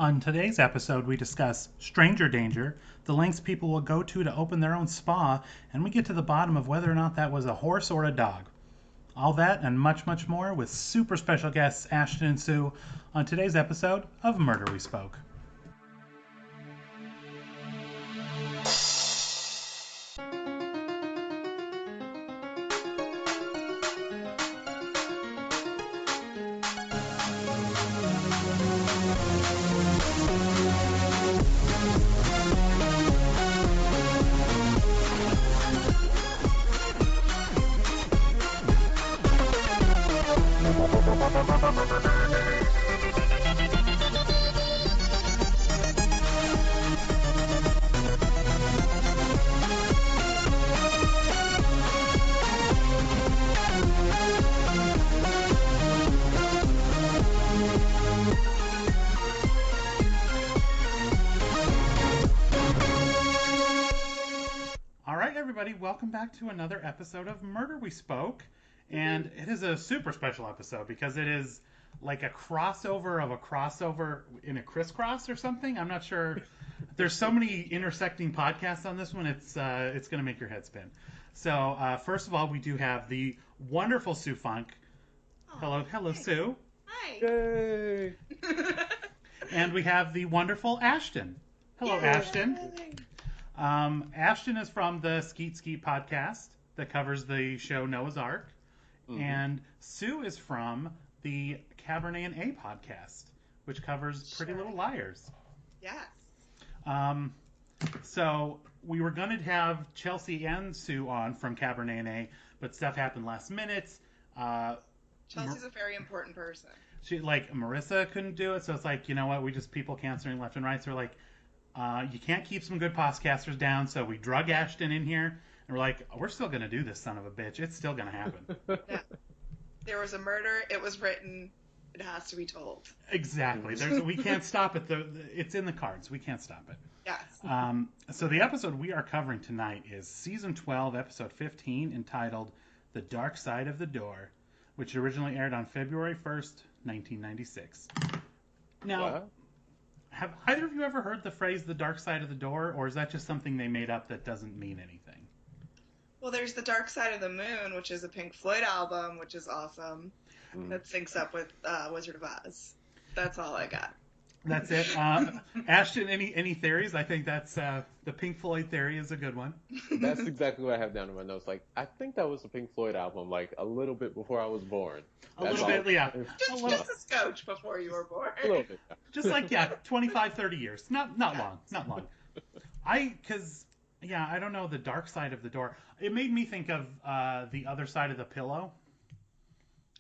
On today's episode, we discuss stranger danger, the lengths people will go to open their own spa, and we get to the bottom of whether or not that was a horse or a dog. All that and much, much more with super special guests Ashton and Sue on today's episode of Murder We Spoke. Welcome back to another episode of Murder We Spoke. And it is a super special episode because it is like a crossover of a crossover in a crisscross or something. I'm not sure. There's so many intersecting podcasts on this one. It's going to make your head spin. So first of all, we do have the wonderful Sue Funk. Hello, thanks. Sue. Hi. Yay! And we have the wonderful Ashton. Hello, Yay. Ashton. Ashton is from the Skeet Skeet podcast that covers the show Noah's Ark. Mm-hmm. And Sue is from the Cabernet and A podcast, which covers Pretty Little Liars. Yes. So we were going to have Chelsea and Sue on from Cabernet and A, but stuff happened last minute. Chelsea's a very important person. Marissa couldn't do it, so it's like, you know what, we just people canceling left and right. So we're like, you can't keep some good podcasters down, so we drug Ashton in here, and we're like, we're still going to do this son of a bitch. It's still going to happen. Yeah. There was a murder. It was written. It has to be told. Exactly. We can't stop it. It's in the cards. We can't stop it. Yes. So the episode we are covering tonight is Season 12, Episode 15, entitled The Dark Side of the Door, which originally aired on February 1st, 1996. Now... What? Have either of you ever heard the phrase "the dark side of the door," or is that just something they made up that doesn't mean anything? Well, there's The Dark Side of the Moon, which is a Pink Floyd album, which is awesome. That syncs up with Wizard of Oz. That's all I got. That's it. Ashton, any theories? I think that's the Pink Floyd theory is a good one. That's exactly what I have down in my notes. Like, I think that was a Pink Floyd album, like a little bit before I was born. A little bit, yeah. Just a scotch before you were born. A little bit. Yeah. Just like 25, 30 years. Not long. I don't know, the dark side of the door. It made me think of the other side of the pillow.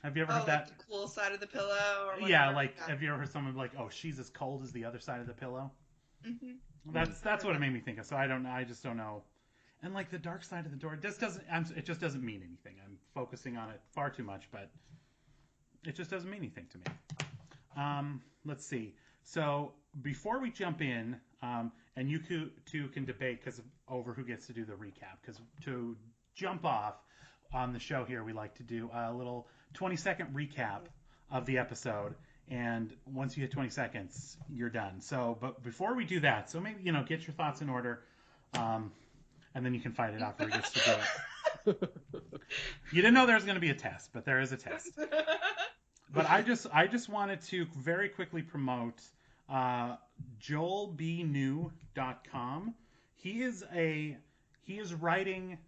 Have you ever heard that? Like the cool side of the pillow? Or whatever? Yeah, have you ever heard someone like, oh, she's as cold as the other side of the pillow? Mm-hmm. That's what it made me think of. So I just don't know. And like the dark side of the door, it just doesn't mean anything. I'm focusing on it far too much, but it just doesn't mean anything to me. Let's see. So before we jump in, and you two can debate over who gets to do the recap, because to jump off on the show here, we like to do a little 20-second recap of the episode, and once you hit 20 seconds, you're done. So, but before we do that, so maybe, get your thoughts in order, and then you can fight it out for who gets to do it. You didn't know there was going to be a test, but there is a test. But I just wanted to very quickly promote joelbnew.com. He is writing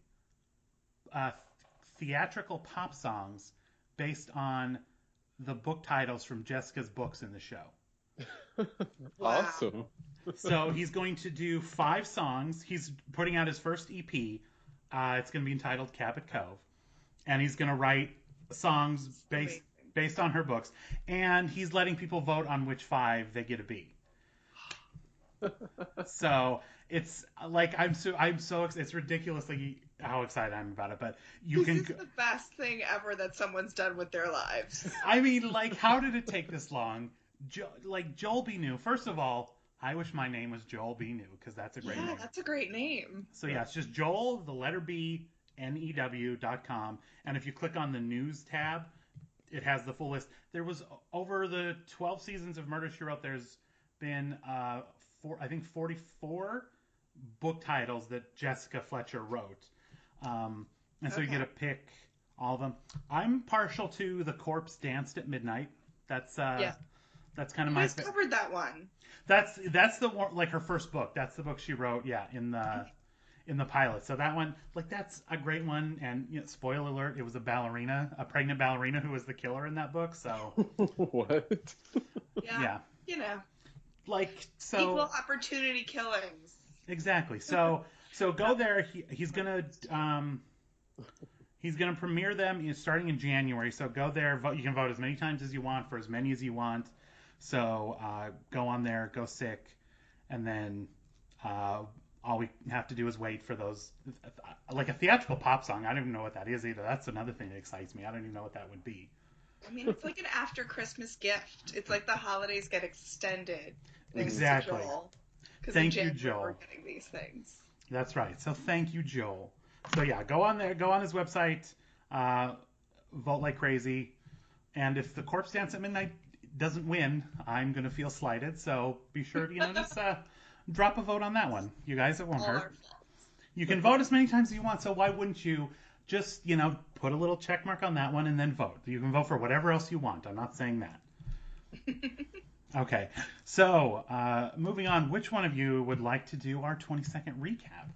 theatrical pop songs based on the book titles from Jessica's books in the show. Awesome. So he's going to do 5 songs. He's putting out his first EP. It's going to be entitled Cabot Cove. And he's going to write songs based on her books. And he's letting people vote on which 5 they get to be. So it's like I'm so it's ridiculously how excited I am about it. But this is the best thing ever that someone's done with their lives. I mean, like, how did it take this long? Joel B. New. First of all, I wish my name was Joel B. New, because that's a great name. Yeah, that's a great name. So yeah, it's just Joel, the letter B, New.com. And if you click on the news tab, it has the full list. There was, over the 12 seasons of Murder, She Wrote, there's been I think 44 book titles that Jessica Fletcher wrote. And so you get to pick all of them. I'm partial to The Corpse Danced at Midnight. That's that's kind of my. You guys covered that one. That's the one, like her first book. That's the book she wrote. Yeah, in the pilot. So that one, like, that's a great one. And spoiler alert, it was a pregnant ballerina who was the killer in that book. So What? Yeah. You know. Like, so equal opportunity killings. Exactly. So go there. He's gonna premiere them starting in January. So go there. Vote. You can vote as many times as you want for as many as you want. So go on there, go sick, and then all we have to do is wait for those, like a theatrical pop song. I don't even know what that is either. That's another thing that excites me. I don't even know what that would be. I mean, it's like an after Christmas gift. It's like the holidays get extended. Exactly. Thank you, Joel. We're getting these things. That's right. So thank you, Joel. So yeah, go on there. Go on his website. Vote like crazy. And if The Corpse Dance at Midnight doesn't win, I'm gonna feel slighted. So be sure to just drop a vote on that one. You guys, it won't hurt. You can vote as many times as you want. So why wouldn't you just put a little check mark on that one and then vote? You can vote for whatever else you want. I'm not saying that. Okay, so moving on, which one of you would like to do our 20-second recap?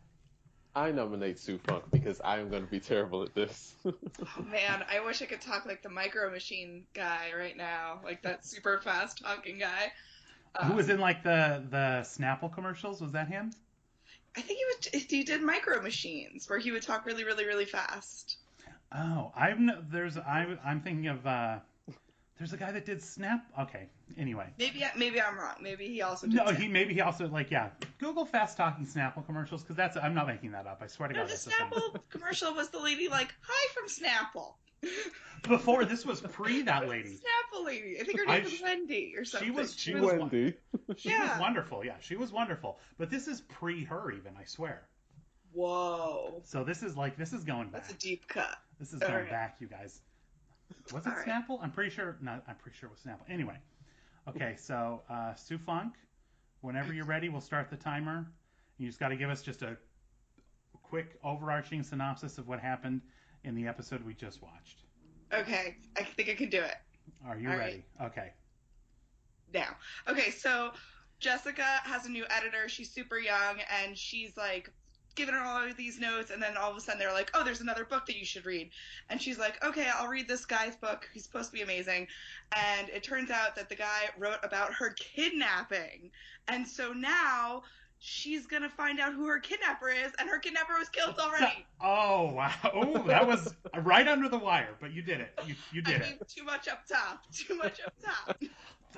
I nominate Sue Funk because I am going to be terrible at this. Oh man, I wish I could talk like the Micro Machine guy right now, like that super fast talking guy. Who was in like the Snapple commercials? Was that him? I think he did Micro Machines where he would talk really, really, really fast. Oh, I'm thinking of. There's a guy that did Snap. Okay. Anyway. Maybe I'm wrong. Maybe he also did. No, he also Google fast talking Snapple commercials because I'm not making that up. I swear to God. The Snapple commercial was the lady like, "Hi from Snapple." Before this was pre that lady. Snapple lady. I think her name was Wendy or something. She was Wendy. She was wonderful. Yeah, she was wonderful. But this is pre her even. I swear. Whoa. So this is going back. That's a deep cut. This is going back, you guys. Was it Snapple? I'm pretty sure it was Snapple. Anyway. Okay, so Sue Funk, whenever you're ready, we'll start the timer. You just got to give us just a quick overarching synopsis of what happened in the episode we just watched. Okay, I think I can do it. Are you ready? Right. Okay. Now. Okay, so Jessica has a new editor. She's super young, and she's like giving her all of these notes, and then all of a sudden they're like, oh, there's another book that you should read. And she's like, okay, I'll read this guy's book. He's supposed to be amazing. And it turns out that the guy wrote about her kidnapping. And so now she's going to find out who her kidnapper is, and her kidnapper was killed already. Oh, wow. Oh, that was right under the wire, but you did it. You did it. Too much up top.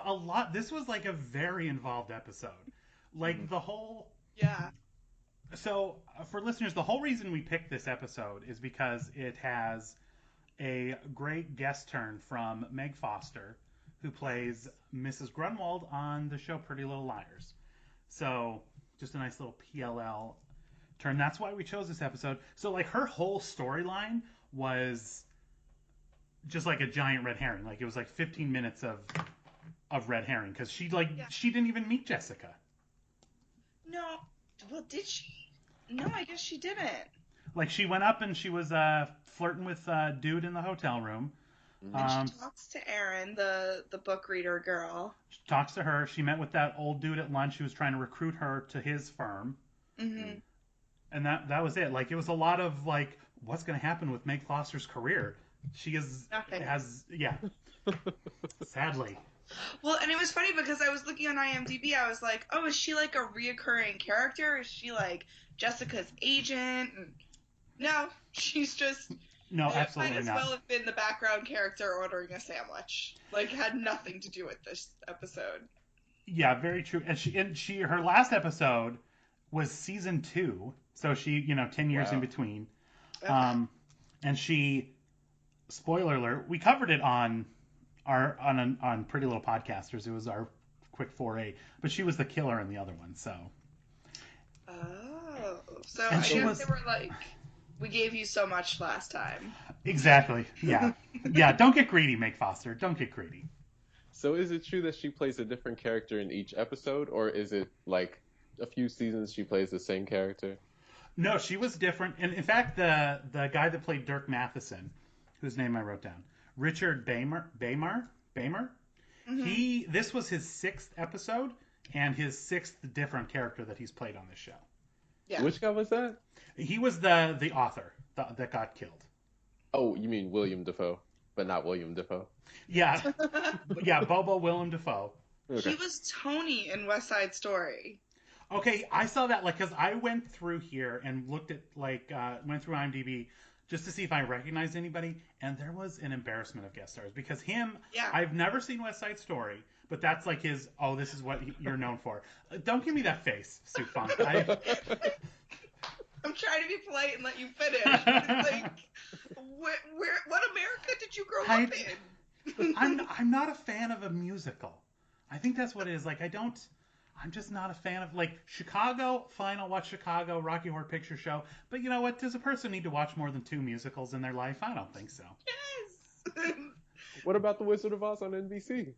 A lot. This was like a very involved episode. Like the whole... Yeah. So, for listeners, the whole reason we picked this episode is because it has a great guest turn from Meg Foster, who plays Mrs. Grunwald on the show Pretty Little Liars. So, just a nice little PLL turn. That's why we chose this episode. So, like, her whole storyline was just like a giant red herring. Like, it was like 15 minutes of red herring, because she didn't even meet Jessica. No. Well, did she? No, I guess she didn't. Like, she went up and she was flirting with a dude in the hotel room. And she talks to Erin, the book reader girl. She talks to her. She met with that old dude at lunch who was trying to recruit her to his firm. Mm-hmm. And that was it. Like, it was a lot of, like, what's going to happen with Meg Foster's career? She sadly. Well, and it was funny because I was looking on IMDb. I was like, oh, is she like a reoccurring character? Is she like Jessica's agent? And no, she's just... No, absolutely not. Might as not. well have been the background character ordering a sandwich. Like, had nothing to do with this episode. Yeah, very true. And she her last episode was season 2, so she 10 years in between. Okay. And she, spoiler alert, we covered it on Pretty Little Podcasters. It was our quick foray, but she was the killer in the other one. So. Oh, so I guess they were like, we gave you so much last time. Exactly. Yeah. Yeah. Don't get greedy, Meg Foster. Don't get greedy. So is it true that she plays a different character in each episode, or is it like a few seasons she plays the same character? No, she was different. And in fact, the guy that played Dirk Matheson, whose name I wrote down, Richard Bamer, Hmm. this was his sixth episode and his sixth different character that he's played on this show. Yeah. Which guy was that? He was the author that got killed. Oh, you mean William Dafoe, but not William Dafoe. Yeah, yeah, Bobo Willem Dafoe. Okay. He was Tony in West Side Story. Okay, I saw that because I went through here and looked at went through IMDb just to see if I recognized anybody, and there was an embarrassment of guest stars because Yeah. I've never seen West Side Story, but that's like his. Oh, this is what you're known for. Don't give me that face, Sue Funk. I'm trying to be polite and let you finish. It's like, what America did you grow up in? I'm not a fan of a musical. I think that's what it is. Like I'm just not a fan of like Chicago. Fine, I'll watch Chicago, Rocky Horror Picture Show. But you know what? Does a person need to watch more than 2 musicals in their life? I don't think so. Yes. What about The Wizard of Oz on NBC?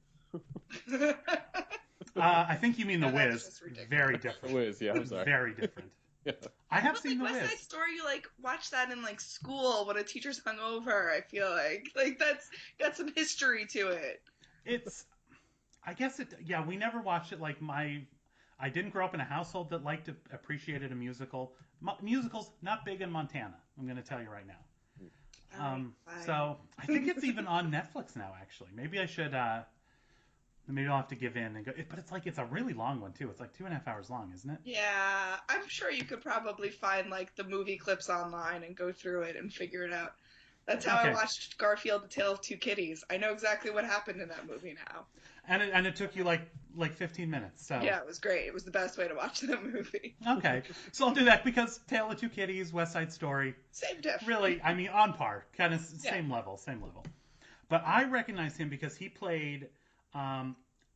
I think you mean The Yeah, that's Wiz. just ridiculous. Very different. Wiz, yeah, I'm sorry. Very different. Yeah. I have But, seen like, The West Wiz. Side Story, you like watch that in like school when a teacher's hungover. I feel like that's got some history to it. It's, I guess it. Yeah, we never watched it. I didn't grow up in a household that liked to appreciated a musical. Musicals not big in Montana. I'm going to tell you right now. Fine. So I think it's even on Netflix now. Actually, maybe I should. Maybe I'll have to give in and go. But it's a really long one too. It's like 2.5 hours long, isn't it? Yeah, I'm sure you could probably find like the movie clips online and go through it and figure it out. That's how Okay. I watched Garfield: The Tale of Two Kitties. I know exactly what happened in that movie now. And it took you like 15 minutes. So Yeah, it was great. It was the best way to watch that movie. okay, so I'll do that because Tale of Two Kitties, West Side Story, Same diff. really, I mean, on par, kind of Yeah. same level. But I recognize him because he played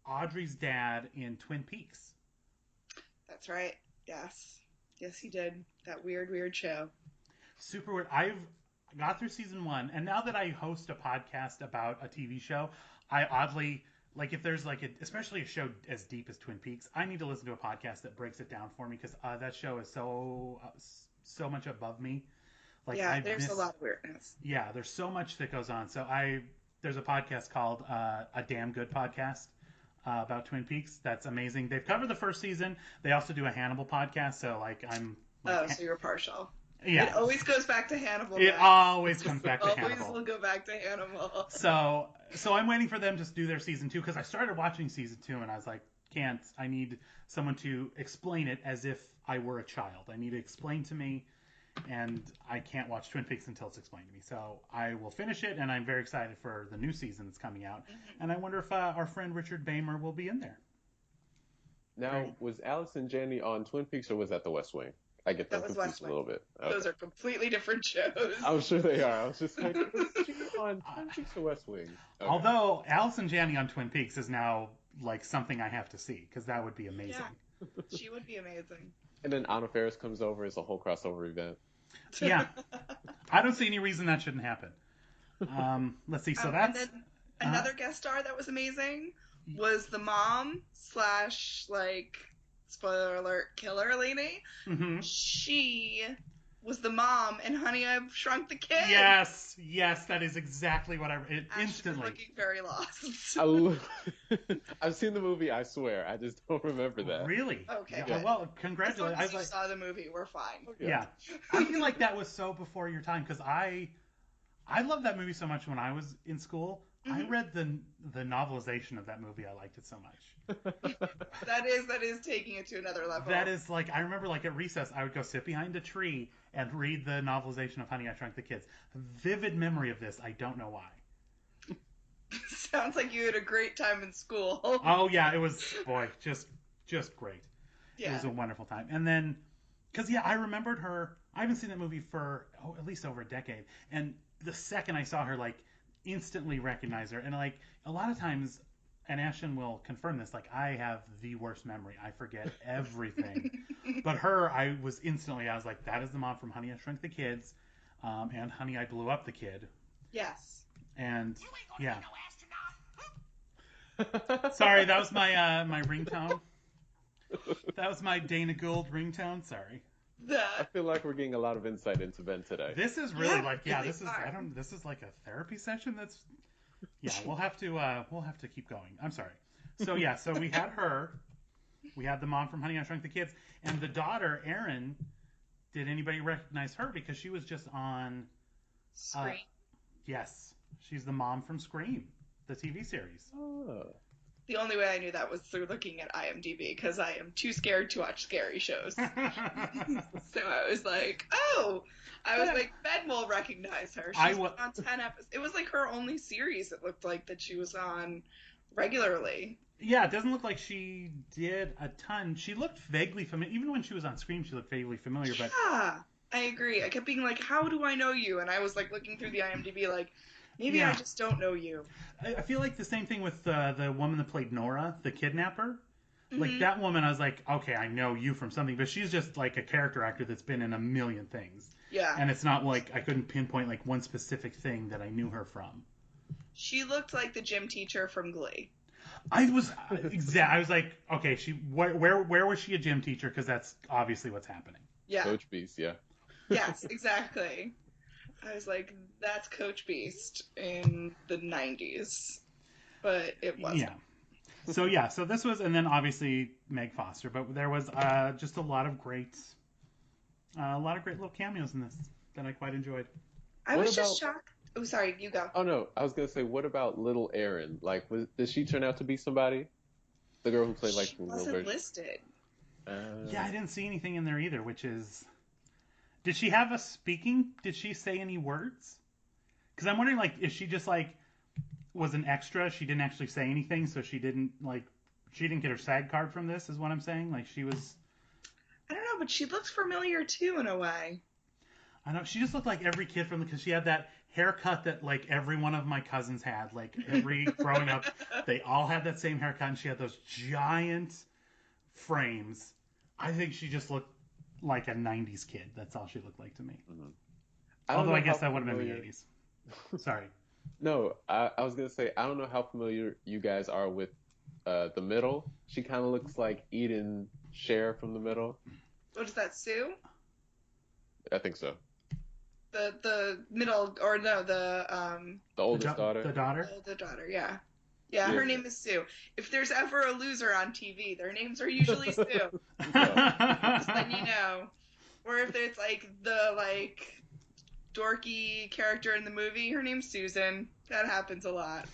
Audrey's dad in Twin Peaks. That's right. Yes. Yes, he did. That weird show. Super weird. I've got through season 1, and now that I host a podcast about a TV show, I oddly like if there's especially a show as deep as Twin Peaks, I need to listen to a podcast that breaks it down for me because that show is so much above me. Like Yeah, there's a lot of weirdness. Yeah, there's so much that goes on. So there's a podcast called A Damn Good Podcast about Twin Peaks. That's amazing. They've covered the first season. They also do a Hannibal podcast. So I'm Oh, so you're partial. yeah. It always goes back to Hannibal. It guys. always comes back to Always Hannibal. will go back to Hannibal. So I'm waiting for them to do their season 2 because I started watching season 2 and I was like, I need someone to explain it as if I were a child. I need to explain to me, and I can't watch Twin Peaks until it's explained to me. So I will finish it, and I'm very excited for the new season that's coming out. And I wonder if our friend Richard Bamer will be in there. Now, was Allison Janney on Twin Peaks or was that The West Wing? I get them That was confused West a Wing. little bit. Those Okay. are completely different shows. I'm sure they are. I was just like, was she on Twin Peaks or West Wing? Okay. Although Allison Janney on Twin Peaks is now like something I have to see because that would be amazing. She would be amazing. And then Anna Faris comes over as a whole crossover event. Yeah. I don't see any reason that shouldn't happen. Let's see. So that's and then another guest star that was amazing was the mom / like spoiler alert killer lady. mhm. She was the mom in Honey, I Shrunk the Kids. Yes, that is exactly what Ashton instantly. was looking very lost. I've seen the movie, I swear. I just don't remember that. Really? Okay, Yeah, good. well, As long congratulations. as you saw the movie, we're fine. Yeah. I feel like that was so before your time because I loved that movie so much when I was in school. I Mhm. read the novelization of that movie. I liked it so much. That is taking it to another level. That is like I remember like at recess I would go sit behind a tree and read the novelization of Honey, I Shrunk the Kids. Vivid memory of this. I don't know why. Sounds like you had a great time in school. Oh yeah, it was just great. It Yeah. was a wonderful time. And then because I remembered her. I haven't seen that movie for at least over a decade. And the second I saw her, like instantly recognize her. And like a lot of times, and Ashton will confirm this, like I have the worst memory. I forget everything. But her, I was like, that is the mom from Honey, I Shrunk the Kids, and Honey, I Blew Up the Kid. Yes. And yeah. Sorry, that was my ringtone. That was my Dana Gould ringtone. Sorry. I feel like we're getting a lot of insight into Ben today. This is really this is like a therapy session. We'll have to keep going. I'm sorry. So we had her. We had the mom from Honey, I Shrunk the Kids, and the daughter, Erin. Did anybody recognize her? Because she was just on Scream. Yes, she's the mom from Scream, the TV series. Oh. The only way I knew that was through looking at IMDb, because I am too scared to watch scary shows. So I was like, Ben will recognize her. She's been on 10 episodes. It was like her only series, it looked like, that she was on regularly. Yeah, it doesn't look like she did a ton. She looked vaguely familiar. Even when she was on Scream, she looked vaguely familiar. But yeah, I agree. I kept being like, how do I know you? And I was like looking through the IMDb like, maybe I just don't know you. I feel like the same thing with the woman that played Nora, the kidnapper. Mm-hmm. Like that woman, I was like, okay, I know you from something. But she's just like a character actor that's been in a million things. Yeah. And it's not like I couldn't pinpoint like one specific thing that I knew her from. She looked like the gym teacher from Glee. I was like, okay, where was she a gym teacher? Because that's obviously what's happening. Yeah. Coach Beast, yeah. Yes, exactly. I was like, that's Coach Beast in the 90s. But it wasn't. Yeah. So this was, and then obviously Meg Foster, but there was just a lot of great little cameos in this that I quite enjoyed. I was just shocked. Oh, sorry, you go. Oh, no. I was going to say, what about little Erin? Like, did she turn out to be somebody? The girl who played, like, she wasn't listed. Yeah, I didn't see anything in there either, which is... Did she have did she say any words? Because I'm wondering, like, if she just, like, was an extra, she didn't actually say anything, so she didn't get her SAG card from this, is what I'm saying? Like, she was... I don't know, but she looked familiar, too, in a way. I know, she just looked like every kid because she had that haircut that like every one of my cousins had. Like growing up, they all had that same haircut, and she had those giant frames. I think she just looked like a 90s kid. That's all she looked like to me. Mm-hmm. Although I guess that would have been the 80s. Sorry. No, I was going to say, I don't know how familiar you guys are with the middle. She kind of looks like Eden Cher from the middle. What is that, Sue? I think so. The middle, or no, the oldest daughter. The daughter? The daughter, yeah. Yeah, her name is Sue. If there's ever a loser on TV, their names are usually Sue. Just letting you know. Or if it's like the dorky character in the movie, her name's Susan. That happens a lot.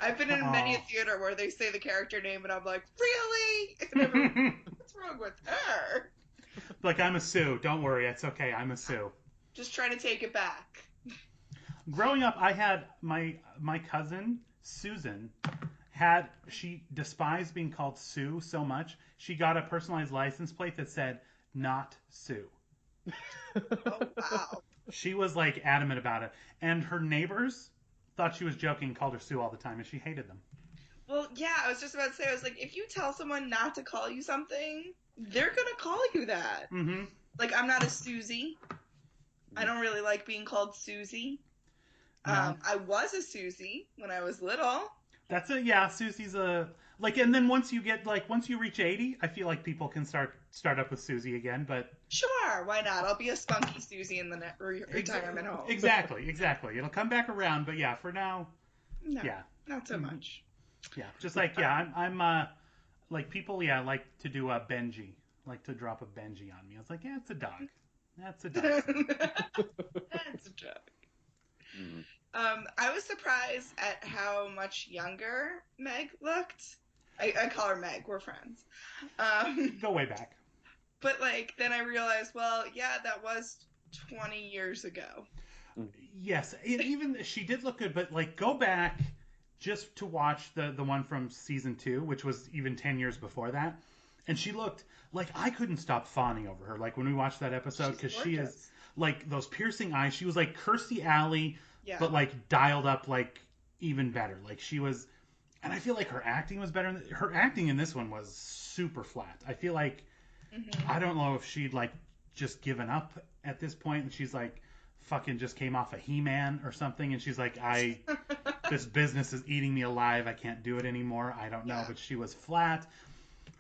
I've been in many a theater where they say the character name and I'm like, really? And everyone, what's wrong with her? Like, I'm a Sue. Don't worry, it's okay. I'm a Sue. Just trying to take it back. Growing up, I had my cousin Susan she despised being called Sue so much. She got a personalized license plate that said "Not Sue." Oh wow! She was like adamant about it, and her neighbors thought she was joking, called her Sue all the time, and she hated them. Well, yeah, I was just about to say, I was like, if you tell someone not to call you something, they're gonna call you that. Mm-hmm. Like, I'm not a Susie. I don't really like being called Susie. No. I was a Susie when I was little. That's Susie's and then once you reach 80, I feel like people can start up with Susie again, but... Sure, why not? I'll be a spunky Susie in the retirement home. Exactly. It'll come back around, but yeah, for now... No, yeah. Not so much. Yeah, just like, yeah, I'm like, people, like to do a Benji, like to drop a Benji on me. I was like, yeah, it's a dog. That's a dog. That's a joke. Mm-hmm. I was surprised at how much younger Meg looked. I call her Meg. We're friends. Go way back. But then I realized, well, yeah, that was 20 years ago. Yes, even she did look good, but go back just to watch the one from season 2, which was even 10 years before that. And she looked like I couldn't stop fawning over her. Like when we watched that episode, because she is those piercing eyes. She was like Kirstie Alley, but dialed up even better. Like she was, and I feel like her acting was better. Her acting in this one was super flat. I feel like I don't know if she'd just given up at this point, and she's fucking just came off a He-Man or something, and she's like, This business is eating me alive. I can't do it anymore. I don't know, Yeah. but she was flat.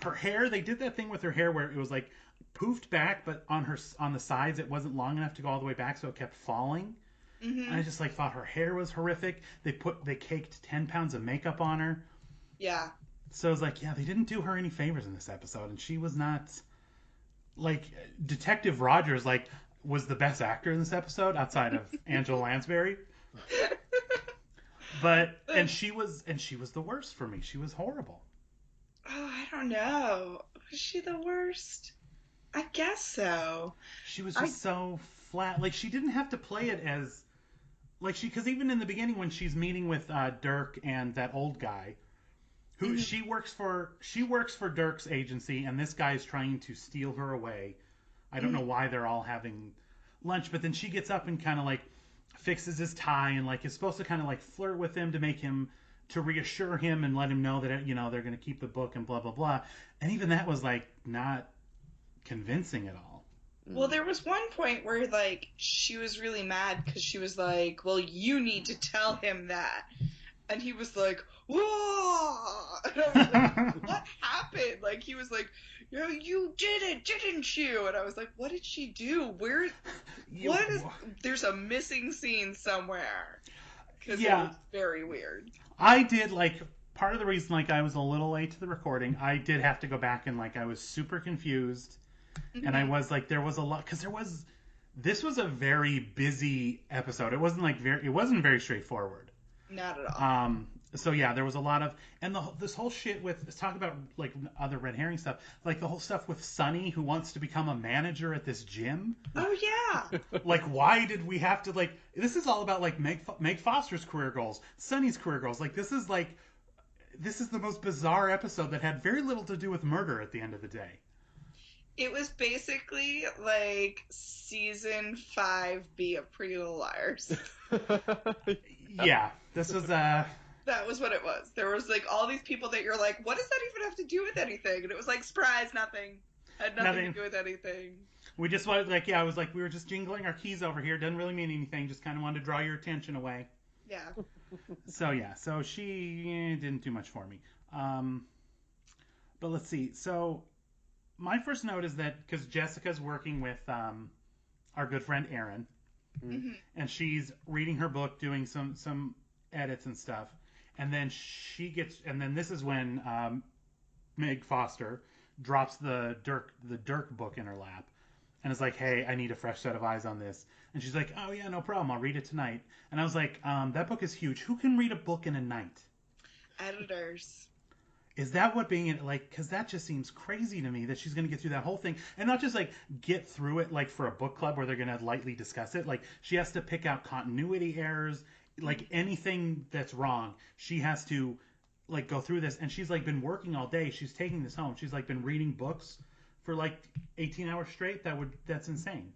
Her hair, they did that thing with her hair where it was like poofed back, but on the sides it wasn't long enough to go all the way back, so it kept falling. Mm-hmm. And I just like thought her hair was horrific. They caked 10 pounds of makeup on her. Yeah. So I was like, yeah, they didn't do her any favors in this episode, and she was not like Detective Rogers like was the best actor in this episode outside of Angela Lansbury. And she was the worst for me. She was horrible. Oh, I don't know. Was she the worst? I guess so. She was just so flat. Like she didn't have to play it as like because even in the beginning when she's meeting with Dirk and that old guy, who she works for Dirk's agency, and this guy is trying to steal her away. I don't know why they're all having lunch, but then she gets up and kind of like fixes his tie and like is supposed to kind of like flirt with him to reassure him and let him know that they're going to keep the book and blah blah blah. And even that was like not convincing at all. Well, there was one point where like she was really mad because she was like, "Well, you need to tell him that," and he was like, "Whoa!" And I was like, "What happened?" Like he was like, "You did it, didn't you?" And I was like, "What did she do? Where? What is? There's a missing scene somewhere." Because it was very weird. I did like part of the reason like I was a little late to the recording. I did have to go back and like I was super confused, and I was like there was a lot because this was a very busy episode. It wasn't very straightforward. Not at all. So yeah, there was a lot of this whole shit with let's talk about like other red herring stuff, like the whole stuff with Sonny who wants to become a manager at this gym. Oh yeah. Like why did we have to like this is all about like Meg Foster's career goals, Sonny's career goals. Like this is the most bizarre episode that had very little to do with murder at the end of the day. It was basically like season 5B of Pretty Little Liars. Yeah, this was That was what it was. There was like all these people that you're like, what does that even have to do with anything? And it was like, surprise, nothing. Had nothing to do with anything. We just wanted like I was like we were just jingling our keys over here. Doesn't really mean anything. Just kind of wanted to draw your attention away. Yeah. So she didn't do much for me. But let's see. So my first note is that because Jessica's working with our good friend Erin, and she's reading her book, doing some edits and stuff, and then this is when Meg Foster drops the Dirk book in her lap, and is like, "Hey, I need a fresh set of eyes on this." And she's like, "Oh yeah, no problem. I'll read it tonight." And I was like, "That book is huge. Who can read a book in a night?" Editors. Is that what being in like? Because that just seems crazy to me that she's going to get through that whole thing and not just like get through it like for a book club where they're going to lightly discuss it. Like she has to pick out continuity errors, like anything that's wrong. She has to like go through this, and she's like been working all day. She's taking this home. She's like been reading books for like 18 hours straight. That's insane.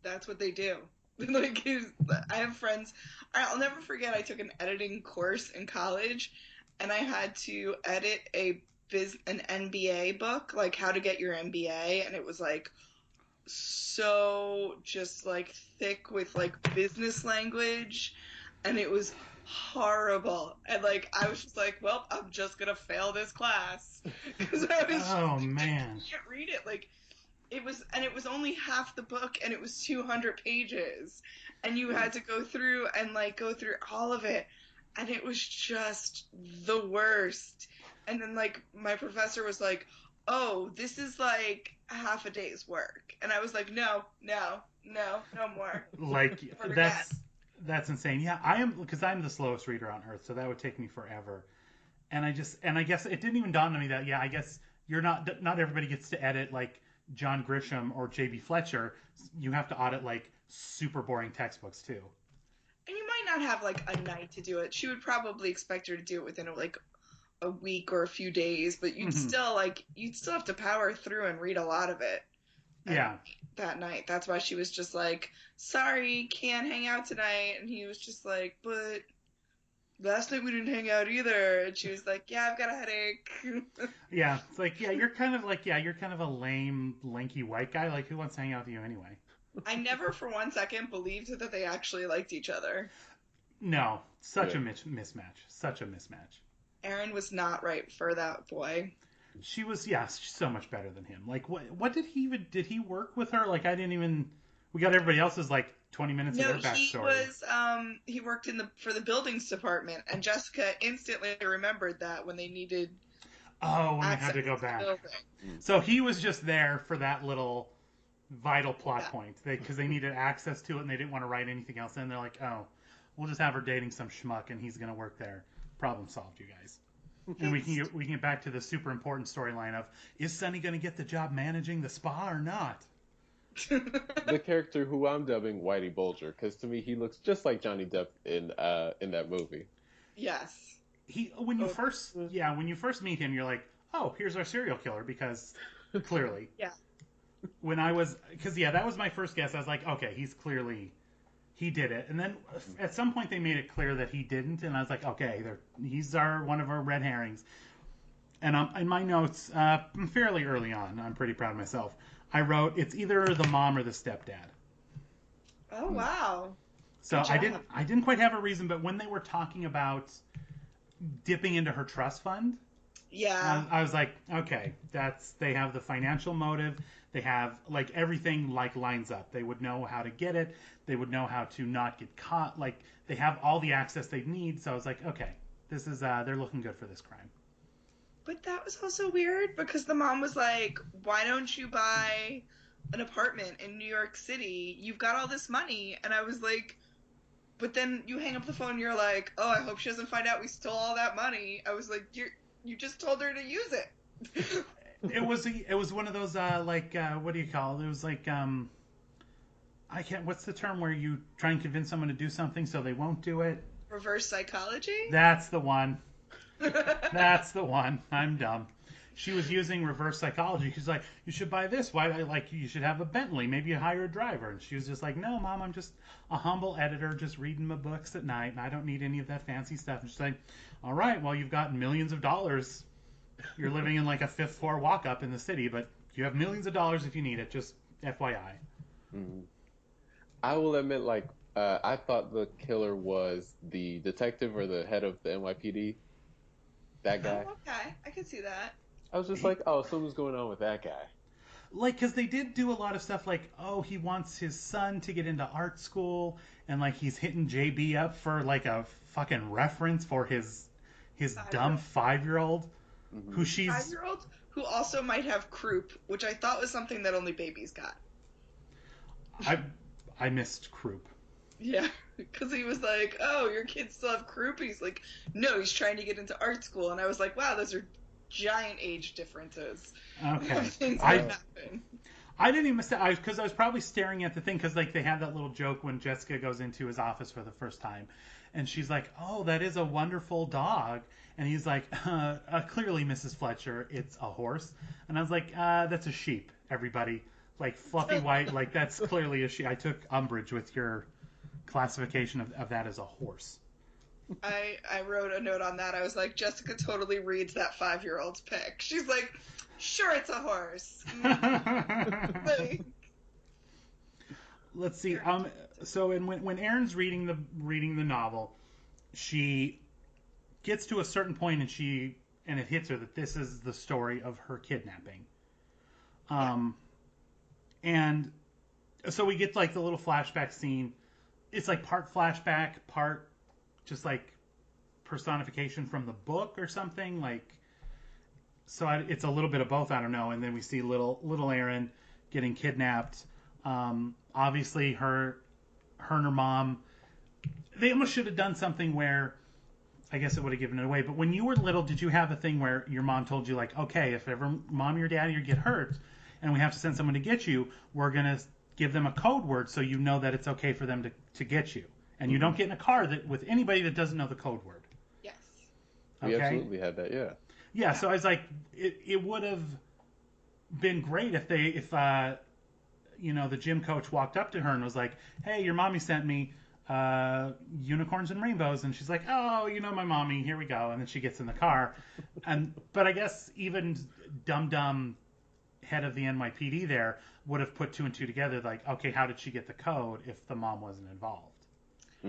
That's what they do. Like I have friends. I'll never forget. I took an editing course in college, and I had to edit an MBA book, like how to get your MBA, and it was like so just like thick with like business language, and it was horrible. And like I was just like, well, I'm just gonna fail this class because I was man, I can't read it. Like it was only half the book, and it was 200 pages, and you had to go through all of it, and it was just the worst. And then like my professor was like, "Oh, this is like half a day's work," and I was like, "No more." Like that's insane. Yeah, because I'm the slowest reader on earth, so that would take me forever. And I guess it didn't even dawn on me that I guess you're not everybody gets to edit like John Grisham or J.B. Fletcher. You have to audit like super boring textbooks too. And you might not have like a night to do it. She would probably expect her to do it within like a week or a few days, but you'd still have to power through and read a lot of it. Yeah. That night. That's why she was just like, "Sorry, can't hang out tonight." And he was just like, "But last night we didn't hang out either." And she was like, "Yeah, I've got a headache." Yeah, it's like, you're kind of a lame, lanky white guy. Like, who wants to hang out with you anyway? I never for one second believed that they actually liked each other. No, Such a mismatch. Such a mismatch. Erin was not right for that boy. She was, yeah, so much better than him. Like, what did he work with her? Like, I didn't even. We got everybody else's like 20 minutes of their backstory. He worked for the buildings department, and Jessica instantly remembered that when they needed. Oh, when they had to go back. So he was just there for that little vital plot point because they needed access to it and they didn't want to write anything else in. They're like, oh, we'll just have her dating some schmuck and he's gonna work there. Problem solved, you guys. And we can get back to the super important storyline of, is Sonny gonna get the job managing the spa or not? The character who I'm dubbing Whitey Bulger, because to me he looks just like Johnny Depp in that movie. Yes. When you first meet him, you're like, oh, here's our serial killer, because clearly. Yeah. That was my first guess. I was like, okay, he did it. And then at some point they made it clear that he didn't, and I was like, okay, he's one of our red herrings. And in my notes, fairly early on, I'm pretty proud of myself, I wrote, it's either the mom or the stepdad. Oh, wow. So I didn't quite have a reason, but when they were talking about dipping into her trust fund, yeah, I was like, okay, they have the financial motive. They have like everything like lines up. They would know how to get it. They would know how to not get caught. Like they have all the access they need. So I was like, okay, this is they're looking good for this crime. But that was also weird because the mom was like, why don't you buy an apartment in New York City? You've got all this money. And I was like, but then you hang up the phone and you're like, oh, I hope she doesn't find out we stole all that money. I was like, you just told her to use it. It was one of those what do you call it? It was like what's the term where you try and convince someone to do something so they won't do it? Reverse psychology? That's the one. That's the one. I'm dumb. She was using reverse psychology. She's like, you should buy this. Why? You should have a Bentley. Maybe you hire a driver. And she was just like, no, Mom, I'm just a humble editor, just reading my books at night, and I don't need any of that fancy stuff. And she's like, all right, well, you've got millions of dollars. You're living in like a fifth floor walk up in the city, but you have millions of dollars if you need it. Just FYI. Mm-hmm. I will admit, I thought the killer was the detective or the head of the NYPD. That guy. Oh, okay. I can see that. I was just like, oh, something's going on with that guy. Like, because they did do a lot of stuff like, oh, he wants his son to get into art school, and like he's hitting JB up for like a fucking reference for his dumb 5-year-old. Mm-hmm. Who she's 5-year-old who also might have croup, which I thought was something that only babies got. I missed croup. Yeah, because he was like, oh, your kids still have croup? And he's like, no, he's trying to get into art school. And I was like, wow, those are giant age differences. Okay. Things that happen. I didn't even say, because I was probably staring at the thing, because like they had that little joke when Jessica goes into his office for the first time. And she's like, oh, that is a wonderful dog. And he's like, clearly, Mrs. Fletcher, it's a horse. And I was like, that's a sheep, everybody. Like, fluffy white, like, that's clearly a sheep. I took umbrage with your classification of that as a horse. I wrote a note on that. I was like, Jessica totally reads that 5-year-old's pick. She's like, sure, it's a horse. Let's see. So when Erin's reading the novel, she gets to a certain point and it hits her that this is the story of her kidnapping. And so we get like the little flashback scene. It's like part flashback, part just like personification from the book or something. Like, so it's a little bit of both. I don't know. And then we see little Erin getting kidnapped. Obviously, her and her mom. They almost should have done something where, I guess it would have given it away. But when you were little, did you have a thing where your mom told you like, okay, if ever mom or daddy get hurt, and we have to send someone to get you, we're gonna give them a code word so you know that it's okay for them to get you, and you don't get in a car with anybody that doesn't know the code word. Yes. Okay? We absolutely had that. Yeah. Yeah. So I was like, it would have been great if the gym coach walked up to her and was like, hey, your mommy sent me unicorns and rainbows, and she's like, oh, my mommy, here we go, and then she gets in the car. But I guess even dumb head of the NYPD there would have put 2 and 2 together, like, okay, how did she get the code if the mom wasn't involved?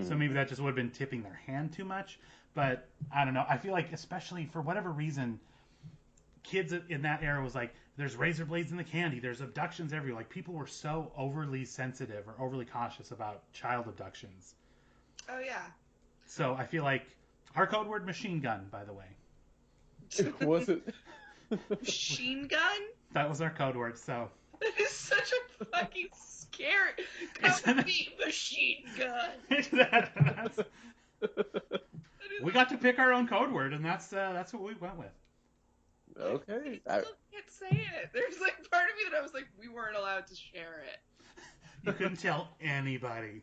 So maybe that just would have been tipping their hand too much. But I don't know. I feel like, especially for whatever reason, kids in that era was like, there's razor blades in the candy, there's abductions everywhere. Like, people were so overly sensitive or overly cautious about child abductions. Oh, yeah. So I feel like our code word machine gun, by the way. Was it? Machine gun? That was our code word, so. That is such a fucking scary. Come with me, machine gun. We got to pick our own code word, and that's what we went with. Okay. I still can't say it. There's like part of me that I was like, we weren't allowed to share it. You couldn't tell anybody.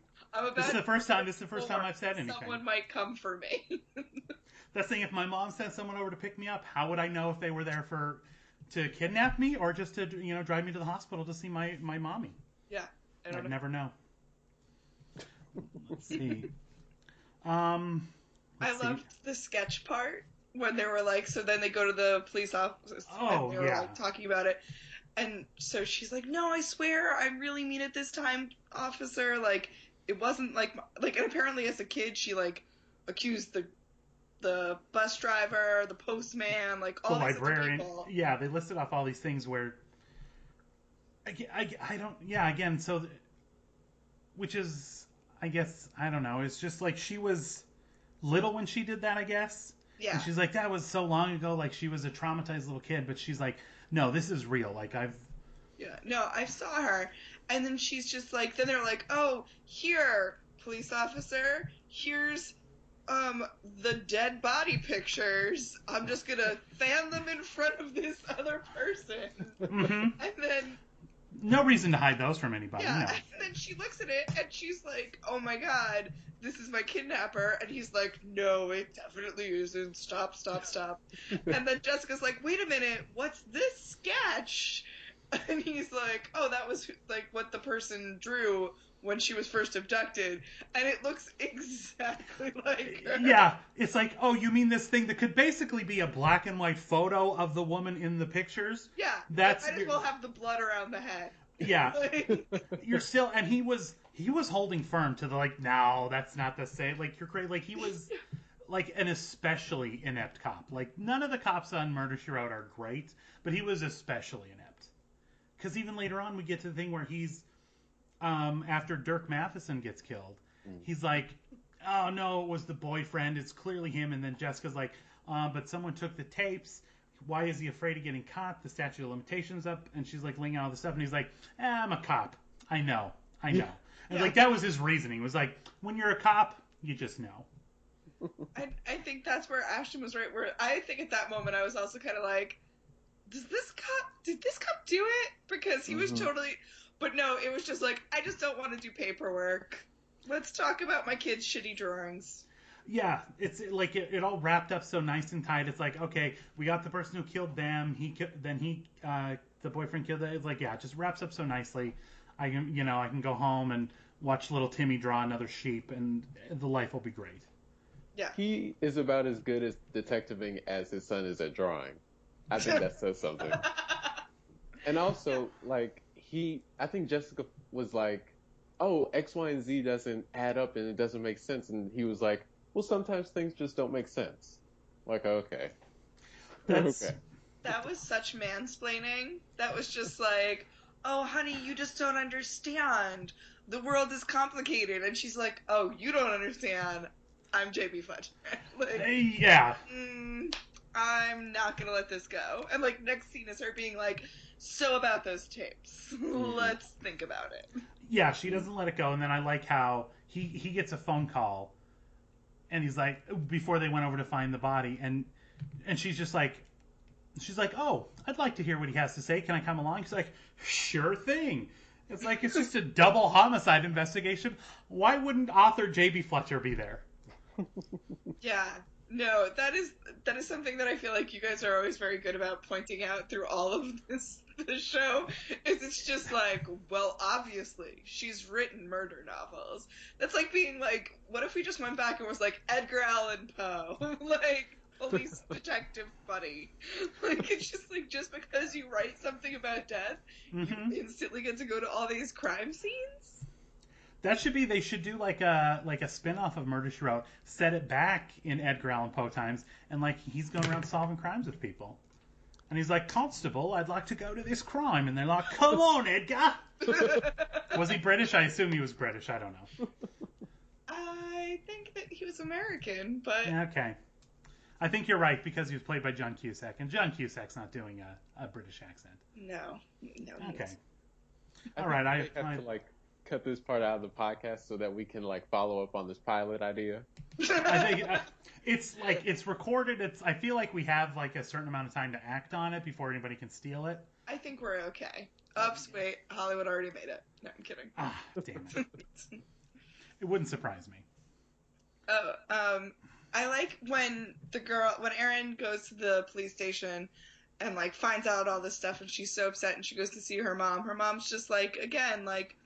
This is the first time I've said anything. Someone might come for me. That's the thing. If my mom sent someone over to pick me up, how would I know if they were there to kidnap me or just to drive me to the hospital to see my mommy? Yeah, I'd never know. Let's see. I loved the sketch part when they were like, so then they go to the police office and they were like talking about it. And so she's like, no, I swear, I really mean it this time, officer. Like, it wasn't like, and apparently as a kid, she like accused the bus driver, the postman, like all the these librarian. People. Yeah, they listed off all these things where I don't. Yeah, again, so which is, I guess, I don't know. It's just like she was little when she did that, I guess. Yeah. And she's like, that was so long ago. Like, she was a traumatized little kid, but she's like, no, this is real. Like, I saw her. And then she's just like, then they're like, oh, here, police officer, here's the dead body pictures. I'm just gonna fan them in front of this other person. Mm-hmm. And then no reason to hide those from anybody. Yeah, no. And then she looks at it and she's like, oh my god, this is my kidnapper. And he's like, no, it definitely isn't. Stop. And then Jessica's like, wait a minute, what's this sketch? And he's like, oh, that was like what the person drew when she was first abducted. And it looks exactly like her. Yeah, it's like, oh, you mean this thing that could basically be a black and white photo of the woman in the pictures? Yeah, that's might as well have the blood around the head. Yeah, you're still, and he was holding firm to the like, no, that's not the same. Like, you're crazy. Like, he was like an especially inept cop. Like, none of the cops on Murder, She Wrote are great, but he was especially inept. Because even later on, we get to the thing where he's after Dirk Matheson gets killed, he's like, oh no, it was the boyfriend. It's clearly him. And then Jessica's like, but someone took the tapes. Why is he afraid of getting caught? The statute of limitations up. And she's like laying out all this stuff. And he's like, I'm a cop. I know. And like, that was his reasoning. It was like, when you're a cop, you just know. I think that's where Ashton was right. Where I think at that moment I was also kind of like, did this cop do it? Because he was totally, but no, it was just like, I just don't want to do paperwork. Let's talk about my kid's shitty drawings. Yeah, it's like it all wrapped up so nice and tight. It's like, okay, we got the person who killed them. The boyfriend killed them. It's like, yeah, it just wraps up so nicely. I can go home and watch little Timmy draw another sheep, and the life will be great. Yeah, he is about as good at detectiving as his son is at drawing. I think that says something. And also, like, I think Jessica was like, oh, X, Y, and Z doesn't add up and it doesn't make sense. And he was like, well, sometimes things just don't make sense. Like, okay. Okay. That was such mansplaining. That was just like, oh, honey, you just don't understand. The world is complicated. And she's like, oh, you don't understand. I'm JB Fletcher. Like, yeah. I'm not going to let this go. And, like, next scene is her being like, so about those tapes. Let's think about it. Yeah, she doesn't let it go. And then I like how he gets a phone call. And he's like, before they went over to find the body. And she's just like, oh, I'd like to hear what he has to say. Can I come along? He's like, sure thing. It's like, it's just a double homicide investigation. Why wouldn't author J.B. Fletcher be there? Yeah. No, that is something that I feel like you guys are always very good about pointing out through all of this show. It's just like, well, obviously she's written murder novels. That's like being like, what if we just went back and was like Edgar Allan Poe, like police detective buddy? Like, it's just like, just because you write something about death, you instantly get to go to all these crime scenes. That should be. They should do like a spin-off of Murder She Wrote. Set it back in Edgar Allan Poe times, and like he's going around solving crimes with people. And he's like, Constable, I'd like to go to this crime. And they're like, come on, Edgar. Was he British? I assume he was British. I don't know. I think that he was American, but... Okay. I think you're right, because he was played by John Cusack. And John Cusack's not doing a British accent. No. Okay. All right. I have to, like, cut this part out of the podcast so that we can, like, follow up on this pilot idea. I think it's like it's recorded. I feel like we have like a certain amount of time to act on it before anybody can steal it. I think we're okay. Oops, wait, Hollywood already made it. No, I'm kidding. Ah, damn it. It wouldn't surprise me. I like when Erin goes to the police station and like finds out all this stuff, and she's so upset, and she goes to see her mom. Her mom's just like, again, like,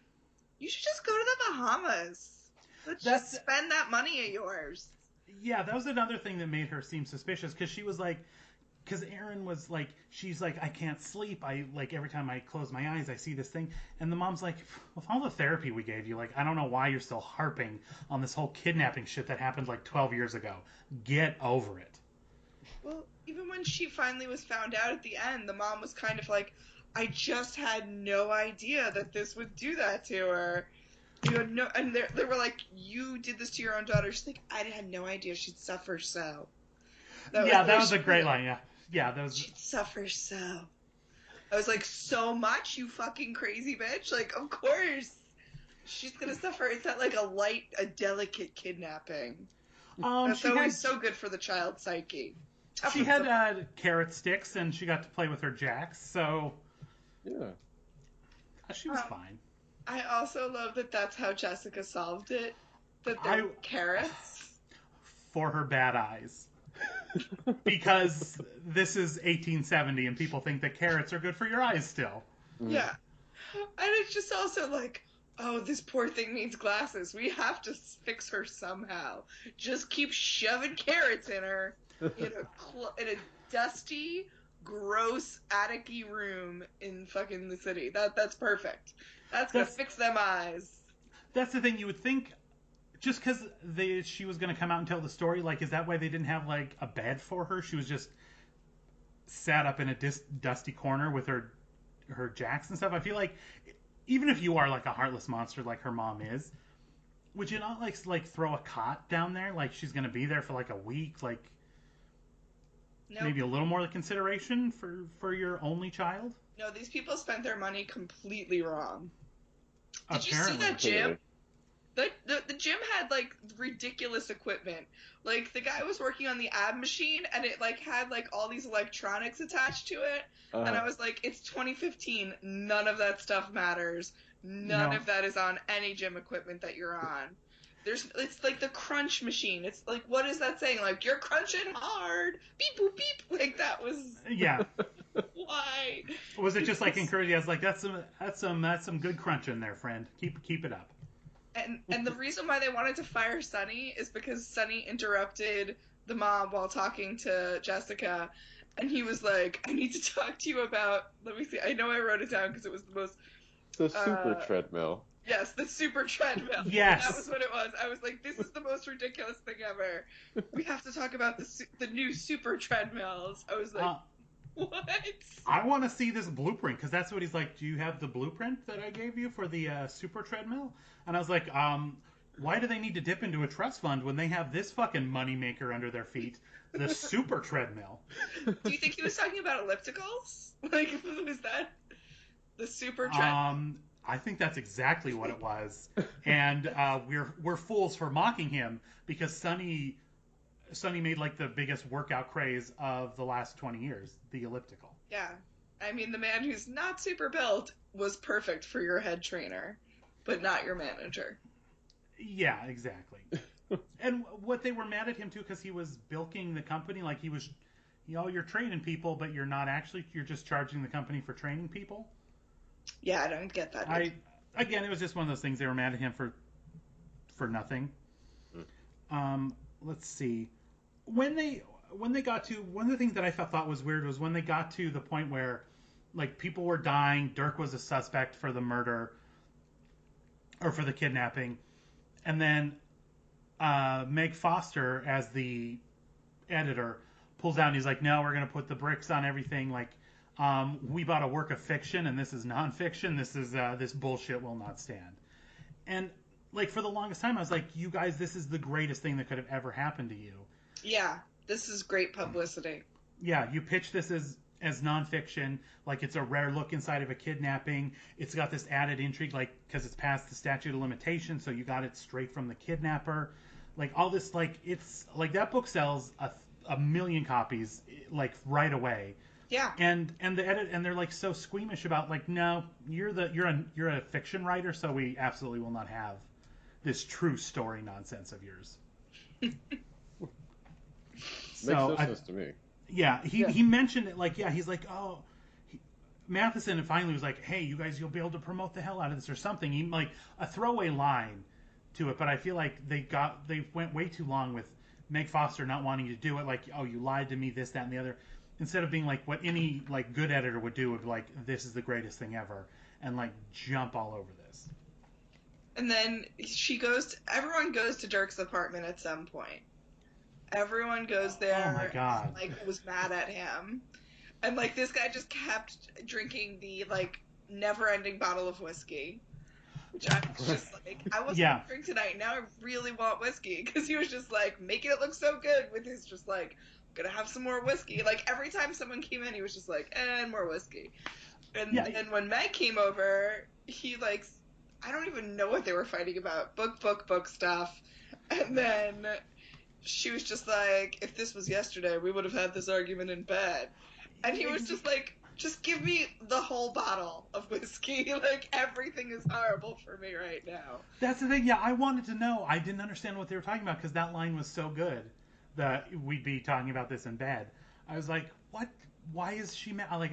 you should just go to the Bahamas. Let's just spend that money of yours. Yeah, that was another thing that made her seem suspicious, because she was like, because Erin was like, she's like, I can't sleep. I like every time I close my eyes, I see this thing. And the mom's like, with all the therapy we gave you, like, I don't know why you're still harping on this whole kidnapping shit that happened like 12 years ago. Get over it. Well, even when she finally was found out at the end, the mom was kind of like, I just had no idea that this would do that to her. You had no, and they were like, you did this to your own daughter. She's like, I had no idea she'd suffer so. That was a great line. Yeah, that was. She'd suffer so. I was like, so much, you fucking crazy bitch. Like, of course, she's gonna suffer. It's not like a delicate kidnapping. That's always so good for the child's psyche. She had carrot sticks, and she got to play with her jacks. So yeah, she was fine. I also love that that's how Jessica solved it. That they're carrots. For her bad eyes. Because this is 1870 and people think that carrots are good for your eyes still. Yeah. And it's just also like, oh, this poor thing needs glasses. We have to fix her somehow. Just keep shoving carrots in her in a dusty, gross, attic-y room in fucking the city. That's perfect. That's gonna fix them eyes. That's the thing. You would think, just because she was gonna come out and tell the story, like, is that why they didn't have like a bed for her? She was just sat up in a dusty corner with her jacks and stuff. I feel like even if you are like a heartless monster like her mom is, would you not like throw a cot down there? Like, she's gonna be there for like a week, like. Nope. Maybe a little more consideration for your only child? No, these people spent their money completely wrong. Did Apparently. You see that gym? The gym had like ridiculous equipment. Like, the guy was working on the ab machine, and it like had like all these electronics attached to it. And I was like, it's 2015. None of that stuff matters. None of that is on any gym equipment that you're on. It's like the crunch machine. It's like, what is that saying? Like, you're crunching hard. Beep, boop, beep. Like, that was... Yeah. Why? Was it just like encouraging? I was like, that's some good crunching there, friend. Keep it up. And the reason why they wanted to fire Sonny is because Sonny interrupted the mom while talking to Jessica. And he was like, I need to talk to you about... Let me see. I know I wrote it down because it was the most... The super treadmill. Yes, the super treadmill. Yes. That was what it was. I was like, this is the most ridiculous thing ever. We have to talk about the new super treadmills. I was like, what? I want to see this blueprint, because that's what he's like, do you have the blueprint that I gave you for the super treadmill? And I was like, why do they need to dip into a trust fund when they have this fucking moneymaker under their feet, the super treadmill? Do you think he was talking about ellipticals? Like, was that the super treadmill? I think that's exactly what it was, and we're fools for mocking him, because Sonny made like the biggest workout craze of the last 20 years, the elliptical. Yeah, I mean, the man who's not super built was perfect for your head trainer, but not your manager. Yeah, exactly. And what they were mad at him too, because he was bilking the company, like he was, you're training people, but you're just charging the company for training people. Yeah, I don't get that. Again, it was just one of those things. They were mad at him for nothing. Let's see. When they got to, one of the things that I thought was weird was when they got to the point where, like, people were dying. Dirk was a suspect for the murder, or for the kidnapping, and then Meg Foster as the editor pulls out and he's like, no, we're going to put the bricks on everything. Like, we bought a work of fiction and this is nonfiction. This bullshit will not stand. And like for the longest time, I was like, you guys, this is the greatest thing that could have ever happened to you. Yeah, this is great publicity. Yeah, you pitch this as nonfiction, like it's a rare look inside of a kidnapping. It's got this added intrigue, like because it's past the statute of limitations, so you got it straight from the kidnapper. Like all this, like it's like that book sells a million copies, like right away. Yeah. And the edit and they're like so squeamish about like, no, you're a fiction writer, so we absolutely will not have this true story nonsense of yours. Makes no sense to me. Yeah, he mentioned it like, yeah, he's like, oh, Matheson finally was like, hey, you guys, you'll be able to promote the hell out of this or something. He like a throwaway line to it, but I feel like they went way too long with Meg Foster not wanting to do it. Like, oh, you lied to me, this, that, and the other. Instead of being like what any like good editor would do, would be like, this is the greatest thing ever, and like jump all over this. And then everyone goes to Dirk's apartment at some point. Everyone goes there. Oh my God. And, like, was mad at him. And like this guy just kept drinking the like never-ending bottle of whiskey. Which I was just like, I wasn't going to drink tonight. Now I really want whiskey. Because he was just like making it look so good with his just like, gonna have some more whiskey. Like every time someone came in, he was just like, and more whiskey. And then when Meg came over, he like, I don't even know what they were fighting about. Book stuff. And then she was just like, if this was yesterday, we would have had this argument in bed. And he was just like, just give me the whole bottle of whiskey. Like, everything is horrible for me right now. That's the thing. Yeah, I wanted to know. I didn't understand what they were talking about because that line was so good that we'd be talking about this in bed. I was like, what? Why is she mad? Like,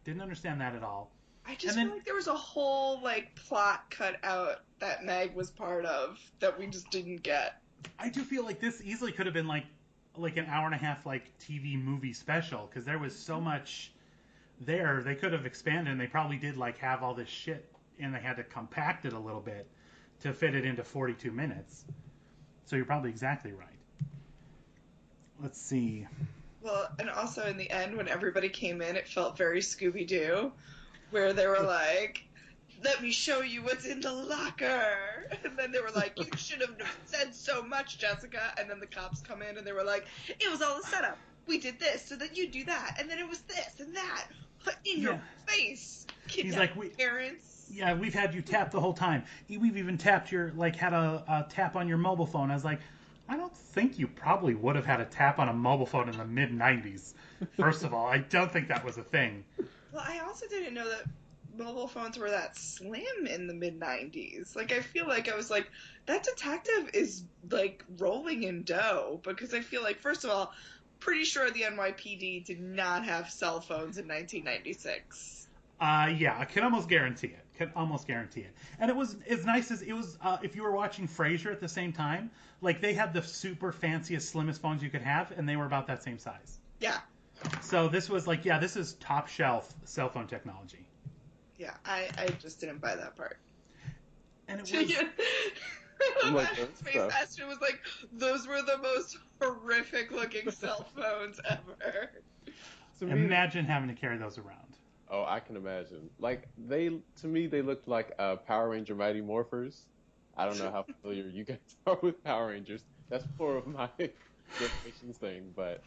didn't understand that at all. I just feel like there was a whole, like, plot cut out that Meg was part of that we just didn't get. I do feel like this easily could have been, like an hour and a half, like, TV movie special, because there was so much there. They could have expanded, and they probably did, like, have all this shit, and they had to compact it a little bit to fit it into 42 minutes. So you're probably exactly right. Let's see. Well, and also in the end, when everybody came in, it felt very Scooby-Doo, where they were like, let me show you what's in the locker. And then they were like, you should have said so much, Jessica. And then the cops come in and they were like, it was all a setup. We did this so that you do that. And then it was this and that. Put in your face. He's like, parents. Yeah, we've had you tap the whole time. We've even tapped had a tap on your mobile phone. I was like, I don't think you probably would have had a tap on a mobile phone in the mid-90s. First of all, I don't think that was a thing. Well, I also didn't know that mobile phones were that slim in the mid-90s. Like, I feel like I was like, that detective is, like, rolling in dough. Because I feel like, first of all, pretty sure the NYPD did not have cell phones in 1996. Yeah, I can almost guarantee it. And it was as nice as it was if you were watching Frasier at the same time. Like, they had the super fanciest, slimmest phones you could have, and they were about that same size. Yeah. So this was like, this is top shelf cell phone technology. Yeah, I just didn't buy that part. And it was... Ashton was like, those were the most horrific looking cell phones ever. Imagine having to carry those around. Oh, I can imagine. Like, to me, they looked like Power Ranger Mighty Morphers. I don't know how familiar you guys are with Power Rangers. That's more of my generation's thing, but...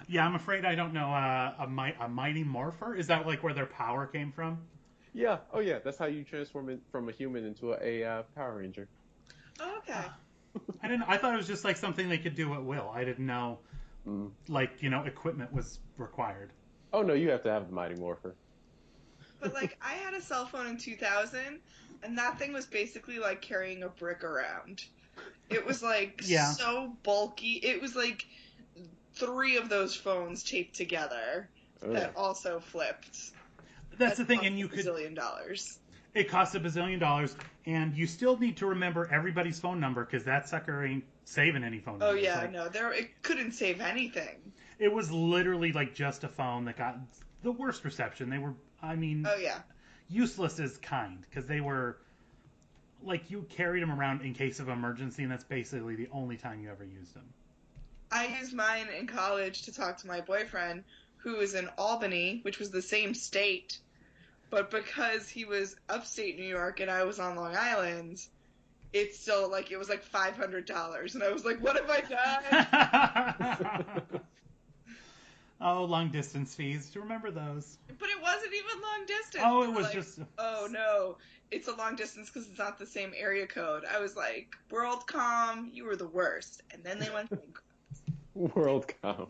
Yeah, I'm afraid I don't know a Mighty Morpher. Is that like where their power came from? Yeah. Oh, yeah. That's how you transform it from a human into a Power Ranger. Oh, okay. I didn't. I thought it was just like something they could do at will. I didn't know, equipment was required. Oh no, you have to have the Mighty Morpher. But like, I had a cell phone in 2000, and that thing was basically like carrying a brick around. It was like so bulky. It was like 3 of those phones taped together that also flipped. That's the thing, and you could $1 bazillion. It costs $1 bazillion, and you still need to remember everybody's phone number because that sucker ain't saving any phone number. Oh yeah, no, it couldn't save anything. It was literally like just a phone that got the worst reception. They were, oh yeah, useless is kind because they were like you carried them around in case of emergency, and that's basically the only time you ever used them. I used mine in college to talk to my boyfriend, who was in Albany, which was the same state, but because he was upstate New York and I was on Long Island, it's still like it was like $500, and I was like, "What have I done?" Oh, long distance fees. Do you remember those? But it wasn't even long distance. Oh, it was like, just. Oh no, it's a long distance because it's not the same area code. I was like, WorldCom, you were the worst, and then they went WorldCom.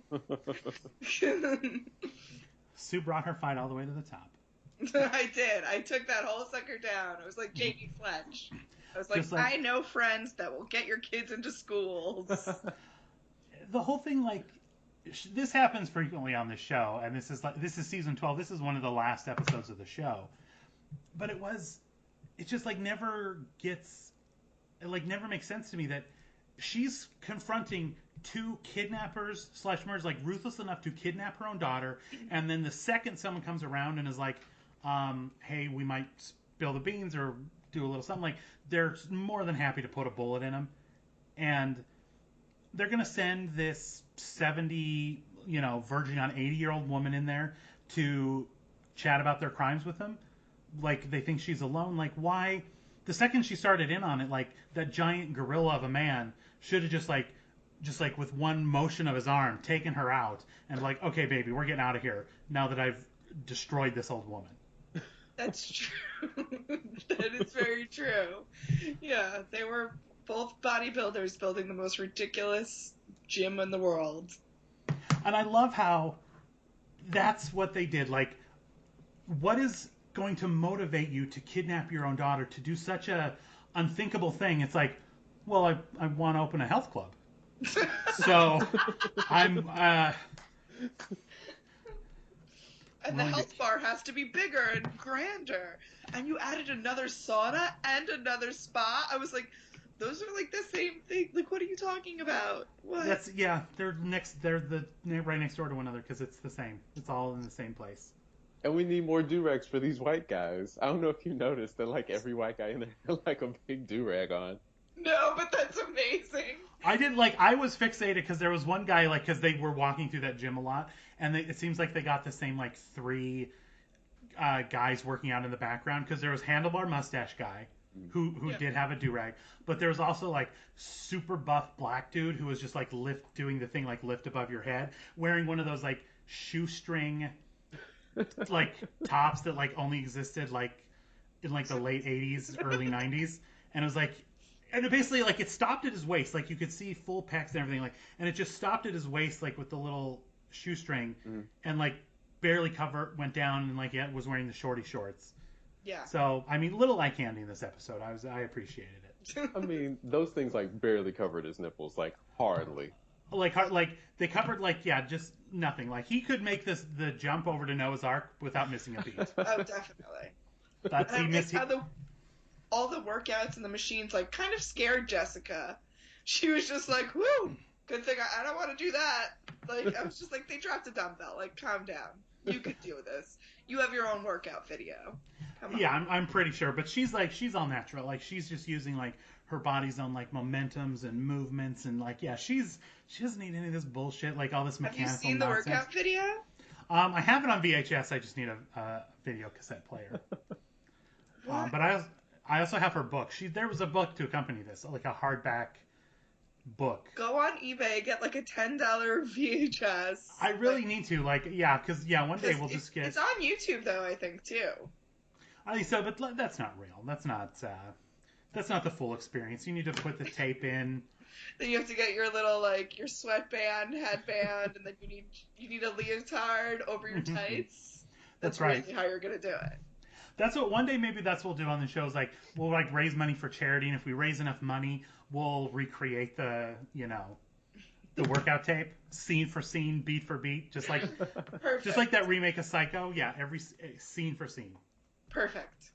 Sue brought her fight all the way to the top. I did. I took that whole sucker down. I was like Jamie Fletch. I was like, I know friends that will get your kids into schools. The whole thing, like, this happens frequently on the show, and this is season 12. This is one of the last episodes of the show. But it just like never makes sense to me that she's confronting two kidnappers / murderers, like ruthless enough to kidnap her own daughter, and then the second someone comes around and is like, hey, we might spill the beans or do a little something, like they're more than happy to put a bullet in them, and they're gonna send this 70, verging on 80-year-old woman in there to chat about their crimes with them. Like they think she's alone. Like why? The second she started in on it, like that giant gorilla of a man should have just like with one motion of his arm taken her out and like, okay, baby, we're getting out of here now that I've destroyed this old woman. That's true. That is very true. Yeah, they were both bodybuilders building the most ridiculous gym in the world. And I love how that's what they did. Like, what is going to motivate you to kidnap your own daughter to do such a unthinkable thing? It's like, well, I want to open a health club. So I'm and the health bar has to be bigger and grander. And you added another sauna and another spa. I was like, those are like the same thing. Like, what are you talking about? What? They're right next door to one another because it's the same. It's all in the same place. And we need more do-rags for these white guys. I don't know if you noticed that like every white guy in there had like a big do-rag on. No, but that's amazing. I was fixated because there was one guy, like, because they were walking through that gym a lot, and it seems like they got the same, like, three guys working out in the background, because there was Handlebar Mustache Guy, who did have a do-rag, but there was also, like, super buff black dude who was just, like, doing the thing, like, lift above your head, wearing one of those, like, shoestring, like, tops that, like, only existed, like, in, like, the late 80s, early 90s, and it was, like... And it basically, like, it stopped at his waist. Like, you could see full pecs and everything. Like, and it just stopped at his waist, like, with the little shoestring. And, like, barely went down and, like, was wearing the shorty shorts. Yeah. So, I mean, little eye candy in this episode. I appreciated it. I mean, those things, like, barely covered his nipples. Like, hardly. Like, they covered, like, just nothing. Like, he could make the jump over to Noah's Ark without missing a beat. Oh, definitely. All the workouts and the machines, like, kind of scared Jessica. She was just like, whoo, good thing I don't want to do that. Like, I was just like, they dropped a dumbbell. Like, calm down. You could do this. You have your own workout video. Come on. Yeah, I'm pretty sure. But she's all natural. Like, she's just using, like, her body's own, like, momentums and movements. And, like, yeah, she doesn't need any of this bullshit, like, all this mechanical nonsense. Have you seen the workout video? I have it on VHS. I just need a video cassette player. But I also have her book. There was a book to accompany this, like a hardback book. Go on eBay, get like a $10 VHS. I really need to, like, because one day we'll just get. It's on YouTube though, I think too. I think so, but that's not real. That's not the full experience. You need to put the tape in. Then you have to get your little your sweatband, headband, and then you need a leotard over your tights. That's right. Really how you're gonna do it. That's what one day maybe that's what we'll do on the show is like we'll like raise money for charity, and if we raise enough money, we'll recreate the workout tape scene for scene, beat for beat, just like that remake of Psycho. Yeah, every scene for scene. Perfect.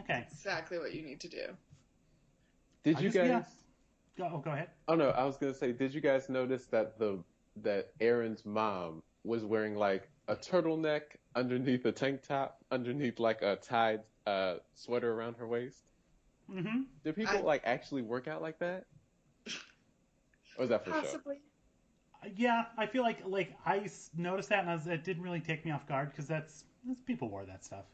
Okay. Exactly what you need to do. Did you guys? Yeah. Go ahead. Oh no, I was gonna say, did you guys notice that that Aaron's mom was wearing like a turtleneck underneath a tank top, underneath like a tied sweater around her waist? Mm-hmm. Do people like actually work out like that? Or is that for show? Possibly. Yeah, I feel like noticed that, and it didn't really take me off guard because that's people wore that stuff.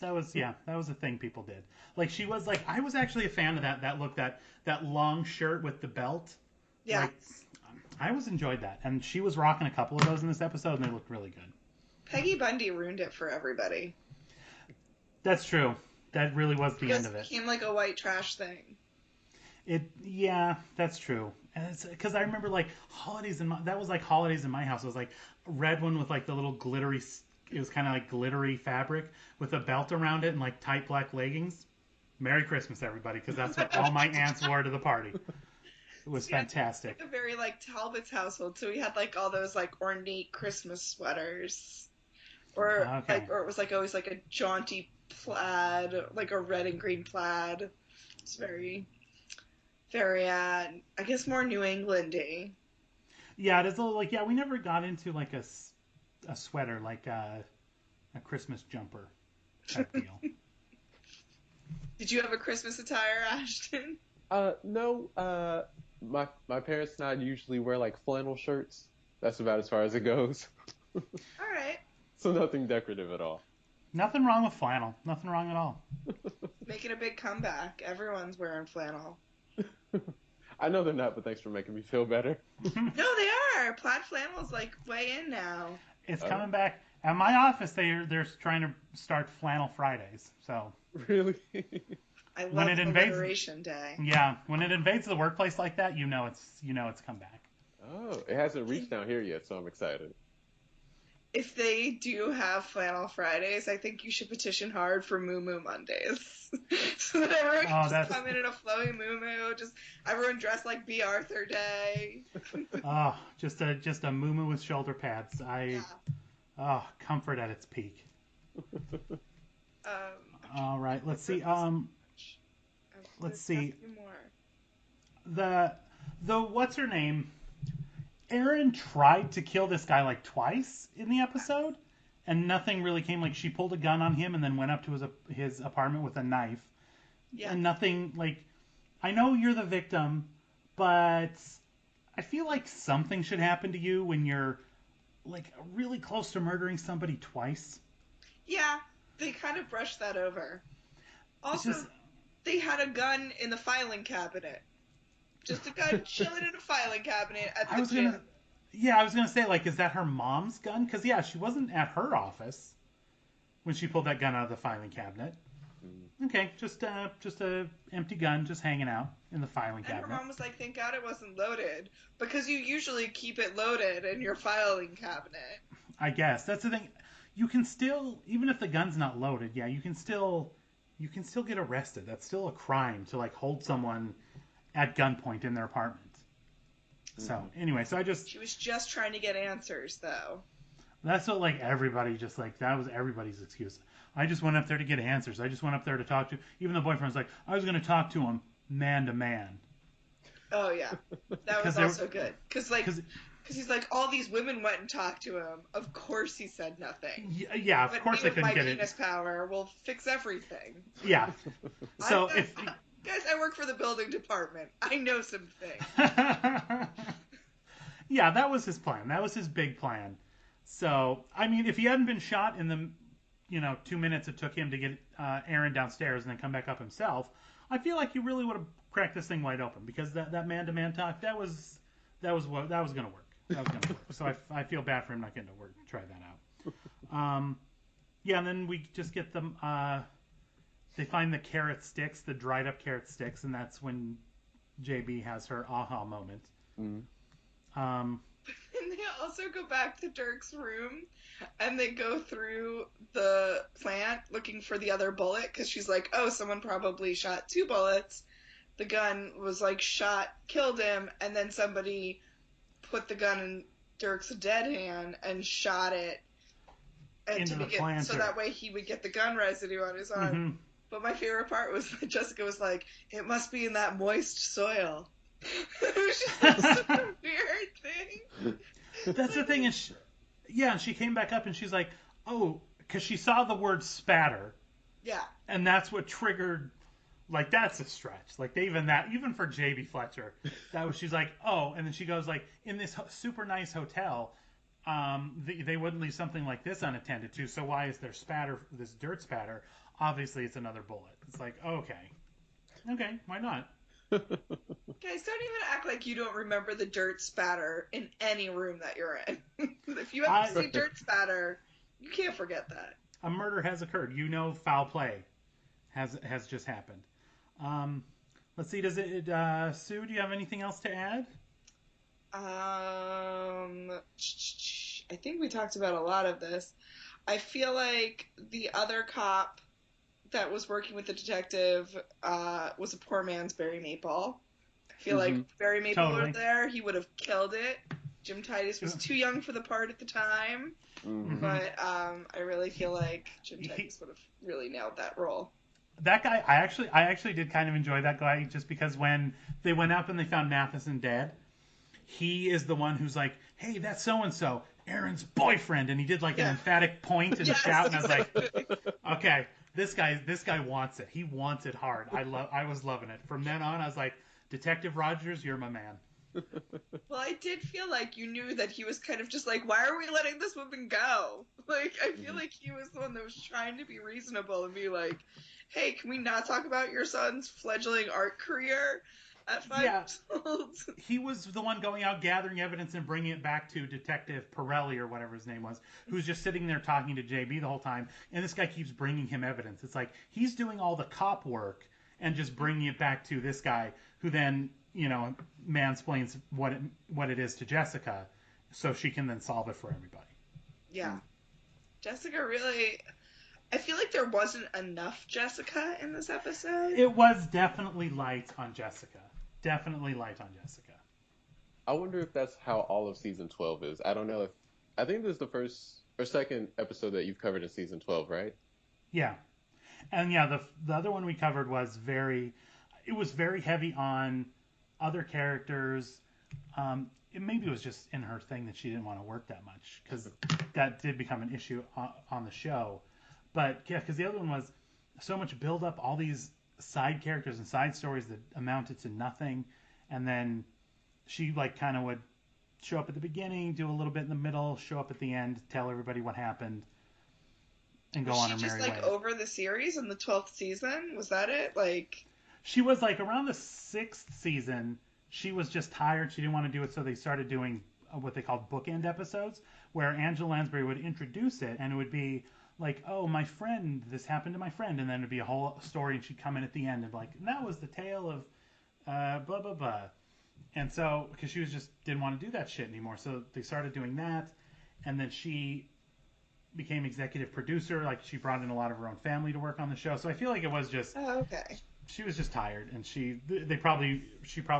That was a thing people did. Like she was like I was actually a fan of that look, that long shirt with the belt. Yeah. Like I was enjoyed that, and she was rocking a couple of those in this episode, and they looked really good. Peggy Bundy ruined it for everybody. That's true. That really was the end of It it. became like a white trash thing. Yeah, that's true. And it's because I remember like holidays that was like holidays in my house. It was like a red one with like the little glittery. It was kind of like glittery fabric with a belt around it and like tight black leggings. Merry Christmas, everybody, because that's what all my aunts wore to the party. It was fantastic. Like a very like Talbot's household, so we had like all those like ornate Christmas sweaters, or it was like always like a jaunty plaid, like a red and green plaid. It's very, very I guess more New Englandy. Yeah, it is a little like we never got into like a sweater like a Christmas jumper type deal. Did you have a Christmas attire, Ashton? No. My parents and I usually wear like flannel shirts. That's about as far as it goes. All right. So nothing decorative at all. Nothing wrong with flannel. Nothing wrong at all. Making a big comeback. Everyone's wearing flannel. I know they're not, but thanks for making me feel better. No, they are. Plaid flannel's like way in now. It's coming back. At my office, they're trying to start Flannel Fridays. So really, I love Liberation Day. Yeah, when it invades the workplace like that, it's come back. Oh, it hasn't reached down here yet, so I'm excited. If they do have Flannel Fridays, I think you should petition hard for Moo Moo Mondays. So that everyone can just come in a flowy Moo Moo, just everyone dressed like B. Arthur Day. Oh, just a Moo Moo with shoulder pads. Comfort at its peak. All right, let's see. Let's see. The what's her name? Erin tried to kill this guy like twice in the episode, and nothing really came. Like she pulled a gun on him and then went up to his apartment with a knife. Yeah. And nothing like. I know you're the victim, but I feel like something should happen to you when you're like really close to murdering somebody twice. Yeah, they kind of brushed that over. Also, they had a gun in the filing cabinet. Just a gun chilling in a filing cabinet at the gym. I was gonna say, like, is that her mom's gun? Because she wasn't at her office when she pulled that gun out of the filing cabinet. Okay, just a empty gun, just hanging out in the filing cabinet. And her mom was like, "Thank God it wasn't loaded, because you usually keep it loaded in your filing cabinet." I guess that's the thing. You can still, even if the gun's not loaded, you can still get arrested. That's still a crime to like hold someone at gunpoint in their apartment. So anyway, she was just trying to get answers, though. That's what like everybody that was everybody's excuse. I just went up there to get answers. I just went up there to talk to. Even the boyfriend's like, I was going to talk to him man to man. Oh yeah, that was also good because he's like, all these women went and talked to him. Of course he said nothing. Yeah, of course they couldn't get it. My penis power will fix everything. Yeah. So guys, I work for the building department. I know some things. Yeah, that was his plan. That was his big plan. So, I mean, if he hadn't been shot in the, 2 minutes it took him to get Erin downstairs and then come back up himself, I feel like he really would have cracked this thing wide open because that man-to-man talk, that was going to work. That was going to work. So I feel bad for him not getting to work. Try that out. And then we just get them. They find the carrot sticks, the dried up carrot sticks, and that's when JB has her aha moment. And they also go back to Dirk's room, and they go through the plant looking for the other bullet, because she's like, oh, someone probably shot 2 bullets. The gun was like shot, killed him, and then somebody put the gun in Dirk's dead hand and shot it into the planter. So that way he would get the gun residue on his arm. Mm-hmm. But my favorite part was that Jessica was like, it must be in that moist soil. It was just such a weird thing. That's the thing. And she came back up and she's like, oh, because she saw the word spatter. Yeah. And that's what triggered Like, that's a stretch. Like, even for J.B. Fletcher, she's like, oh, and then she goes, like, in this super nice hotel, they wouldn't leave something like this unattended to, so why is there this dirt spatter? Obviously, it's another bullet. It's like, okay, why not? Guys, don't even act like you don't remember the dirt spatter in any room that you're in. If you ever see dirt spatter, you can't forget that. A murder has occurred. You know, foul play has just happened. Let's see. Sue? Do you have anything else to add? I think we talked about a lot of this. I feel like the other cop that was working with the detective was a poor man's Barry Maple. I feel like if Barry Maple was there, he would have killed it. Jim Titus was too young for the part at the time, but I really feel like Jim Titus would have really nailed that role. That guy, I actually did kind of enjoy that guy, just because when they went up and they found Matheson dead, he is the one who's like, hey, that's so-and-so, Aaron's boyfriend, and he did like an emphatic point and shout, and I was like, okay, this guy wants it. He wants it hard. I was loving it. From then on, I was like, Detective Rogers, you're my man. Well, I did feel like you knew that he was kind of just like, why are we letting this woman go? Like, I feel like he was the one that was trying to be reasonable and be like, hey, can we not talk about your son's fledgling art career at 5 years old? He was the one going out gathering evidence and bringing it back to Detective Pirelli or whatever his name was, who's just sitting there talking to JB the whole time, and this guy keeps bringing him evidence. It's like he's doing all the cop work and just bringing it back to this guy, who then, mansplains what it is to Jessica, so she can then solve it for everybody. Yeah. Jessica really... I feel like there wasn't enough Jessica in this episode. It was definitely light on Jessica. I wonder if that's how all of season 12 is. I don't know if... I think this is the first or second episode that you've covered in season 12, right? Yeah. And the other one we covered was very heavy on other characters. Maybe it was just in her thing that she didn't want to work that much, because that did become an issue on the show. But yeah, because the other one was so much build up, all these side characters and side stories that amounted to nothing, and then she kind of would show up at the beginning, do a little bit in the middle, show up at the end, tell everybody what happened, and go on her merry way. She just over the series in the 12th season? Was that it? She was around the 6th season, she was just tired. She didn't want to do it, so they started doing what they called bookend episodes, where Angela Lansbury would introduce it, and it would be like, oh, my friend, this happened to my friend, and then it'd be a whole story, and she'd come in at the end and be like, and that was the tale of blah, blah, blah. And so, because she didn't want to do that shit anymore, so they started doing that, and then she became executive producer. She brought in a lot of her own family to work on the show, so I feel like it was just... Oh, okay. She was just tired, and she probably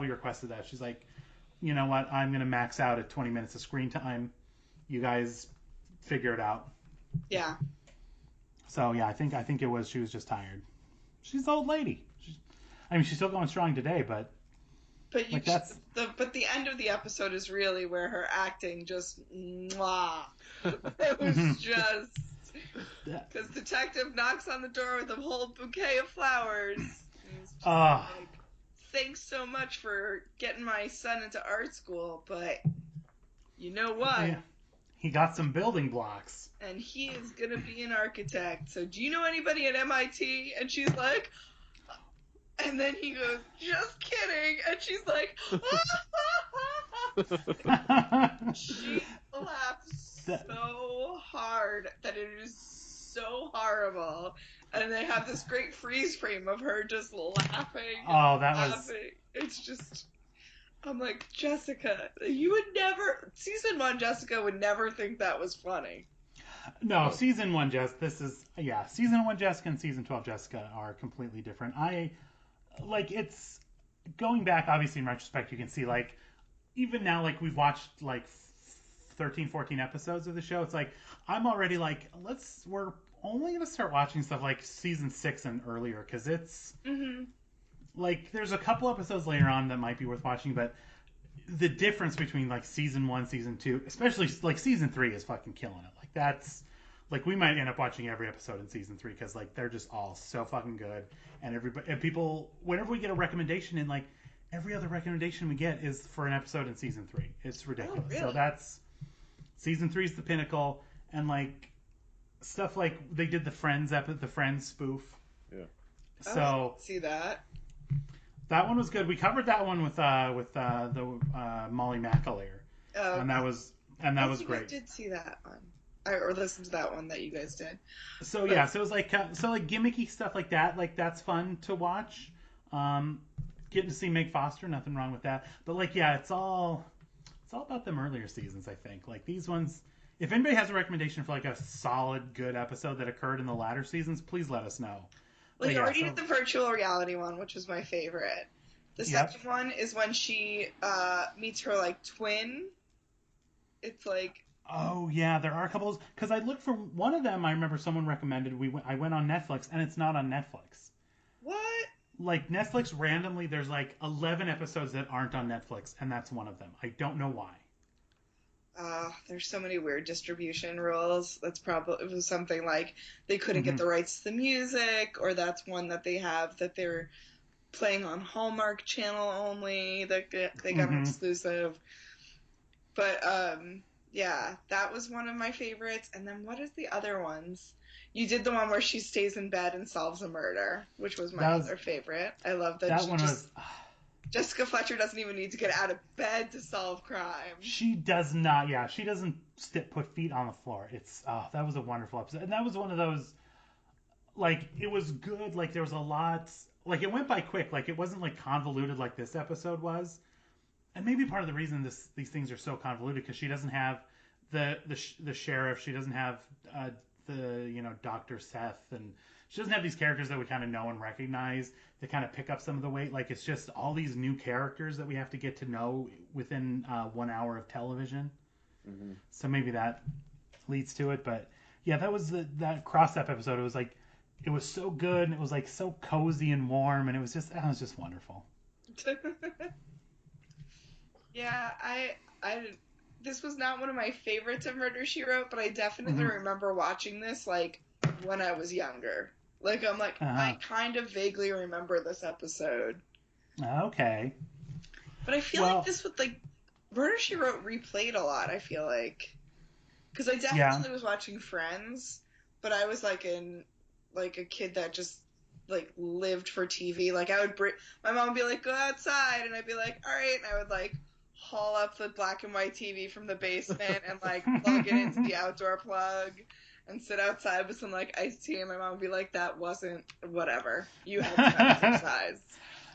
requested that. She's like, you know what, I'm going to max out at 20 minutes of screen time. You guys figure it out. Yeah. So yeah, I think it was, she was just tired. She's an old lady. She's still going strong today, but the end of the episode is really where her acting just mwah. It was just because detective knocks on the door with a whole bouquet of flowers. Thanks so much for getting my son into art school, but you know what? Yeah. He got some building blocks. And he is going to be an architect. So do you know anybody at MIT? And she's like... And then he goes, just kidding. And she's like... She laughed so hard that it is so horrible. And they have this great freeze frame of her just laughing. Oh, that was... It's just... I'm like, Jessica, you would never... Season 1 Jessica would never think that was funny. No, Season 1 Season 1 Jessica and Season 12 Jessica are completely different. It's... Going back, obviously, in retrospect, you can see, even now, we've watched, 13, 14 episodes of the show, it's I'm already we're only going to start watching stuff like Season 6 and earlier, because it's... Mm-hmm. There's a couple episodes later on that might be worth watching, but the difference between Season 1, Season 2, especially Season 3 is fucking killing it. That's like we might end up watching every episode in season 3 because like they're just all so fucking good, and everybody and people whenever we get a recommendation in like every other recommendation we get is for an episode in season 3. It's ridiculous. Oh, really? So that's season 3 is the pinnacle, and like stuff like they did the Friends spoof. Yeah. So see that. That one was good. We covered that one with the Molly McAleer, Oh, and that was great. I did see that one, or listened to that one that you guys did. So yeah, so it was like gimmicky stuff like that. Like that's fun to watch. Getting to see Meg Foster, nothing wrong with that. But like yeah, it's all about them earlier seasons. I think like these ones. If anybody has a recommendation for like a solid good episode that occurred in the latter seasons, please let us know. Well, you already did the virtual reality one, which was my favorite. The second one is when she meets her like twin. It's like. Oh yeah, there are a couple. Because I looked for one of them. I remember someone recommended. I went on Netflix, and it's not on Netflix. What? Like Netflix randomly, there's like 11 episodes that aren't on Netflix, and that's one of them. I don't know why. There's so many weird distribution rules. That's probably it was something like they couldn't get the rights to the music, or that's one that they have that they're playing on Hallmark Channel only. That they got an exclusive. But yeah, that was one of my favorites. And then what is the other ones? You did the one where she stays in bed and solves a murder, which was my other favorite. I love that. That one was. Jessica Fletcher doesn't even need to get out of bed to solve crime. She does not. Yeah, she doesn't put feet on the floor. It's that was a wonderful episode, and that was one of those. Like it was good. Like there was a lot. Like it went by quick. Like it wasn't like convoluted like this episode was. And maybe part of the reason these things are so convoluted because she doesn't have the sheriff. She doesn't have the Dr. Seth, and she doesn't have these characters that we kind of know and recognize that kind of pick up some of the weight. Like it's just all these new characters that we have to get to know within 1 hour of television. Mm-hmm. So maybe that leads to it. But yeah, that was that cross-up episode. It was like it was so good, and it was like so cozy and warm, and it was just wonderful. Yeah, I this was not one of my favorites of Murder, She Wrote, but I definitely remember watching this like when I was younger. Like I'm like I kind of vaguely remember this episode. Okay. But I feel like this would like Murder, She Wrote replayed a lot. I feel like because I definitely was watching Friends, but I was like a kid that just like lived for TV. Like I would my mom would be like, go outside, and I'd be like, all right, and I would like haul up the black and white TV from the basement and like plug it into the outdoor plug and sit outside with some like iced tea, and my mom would be like, that wasn't whatever. You had to exercise.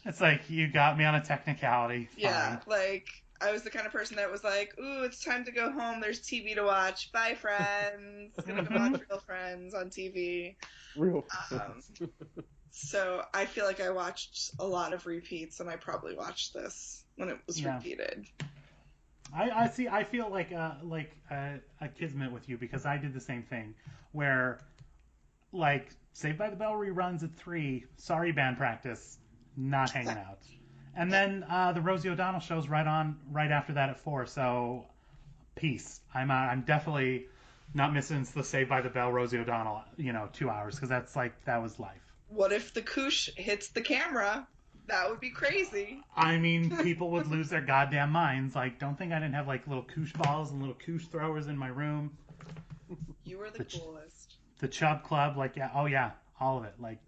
It's like you got me on a technicality. Fine. Yeah, like I was the kind of person that was like, ooh, it's time to go home. There's TV to watch. Bye, friends. Gonna go watch Real Friends on TV. Real Friends. So I feel like I watched a lot of repeats, and I probably watched this when it was repeated. I see. I feel like a kismet with you because I did the same thing, where like Saved by the Bell reruns at 3. Sorry, band practice, not hanging out, and then the Rosie O'Donnell show's right after that at 4. So peace. I'm definitely not missing the Saved by the Bell Rosie O'Donnell 2 hours because that was life. What if the koosh hits the camera? That would be crazy. I mean, people would lose their goddamn minds. Like, don't think I didn't have like little koosh balls and little koosh throwers in my room. You were the coolest. The Chub Club, like, yeah, oh yeah, all of it. Like,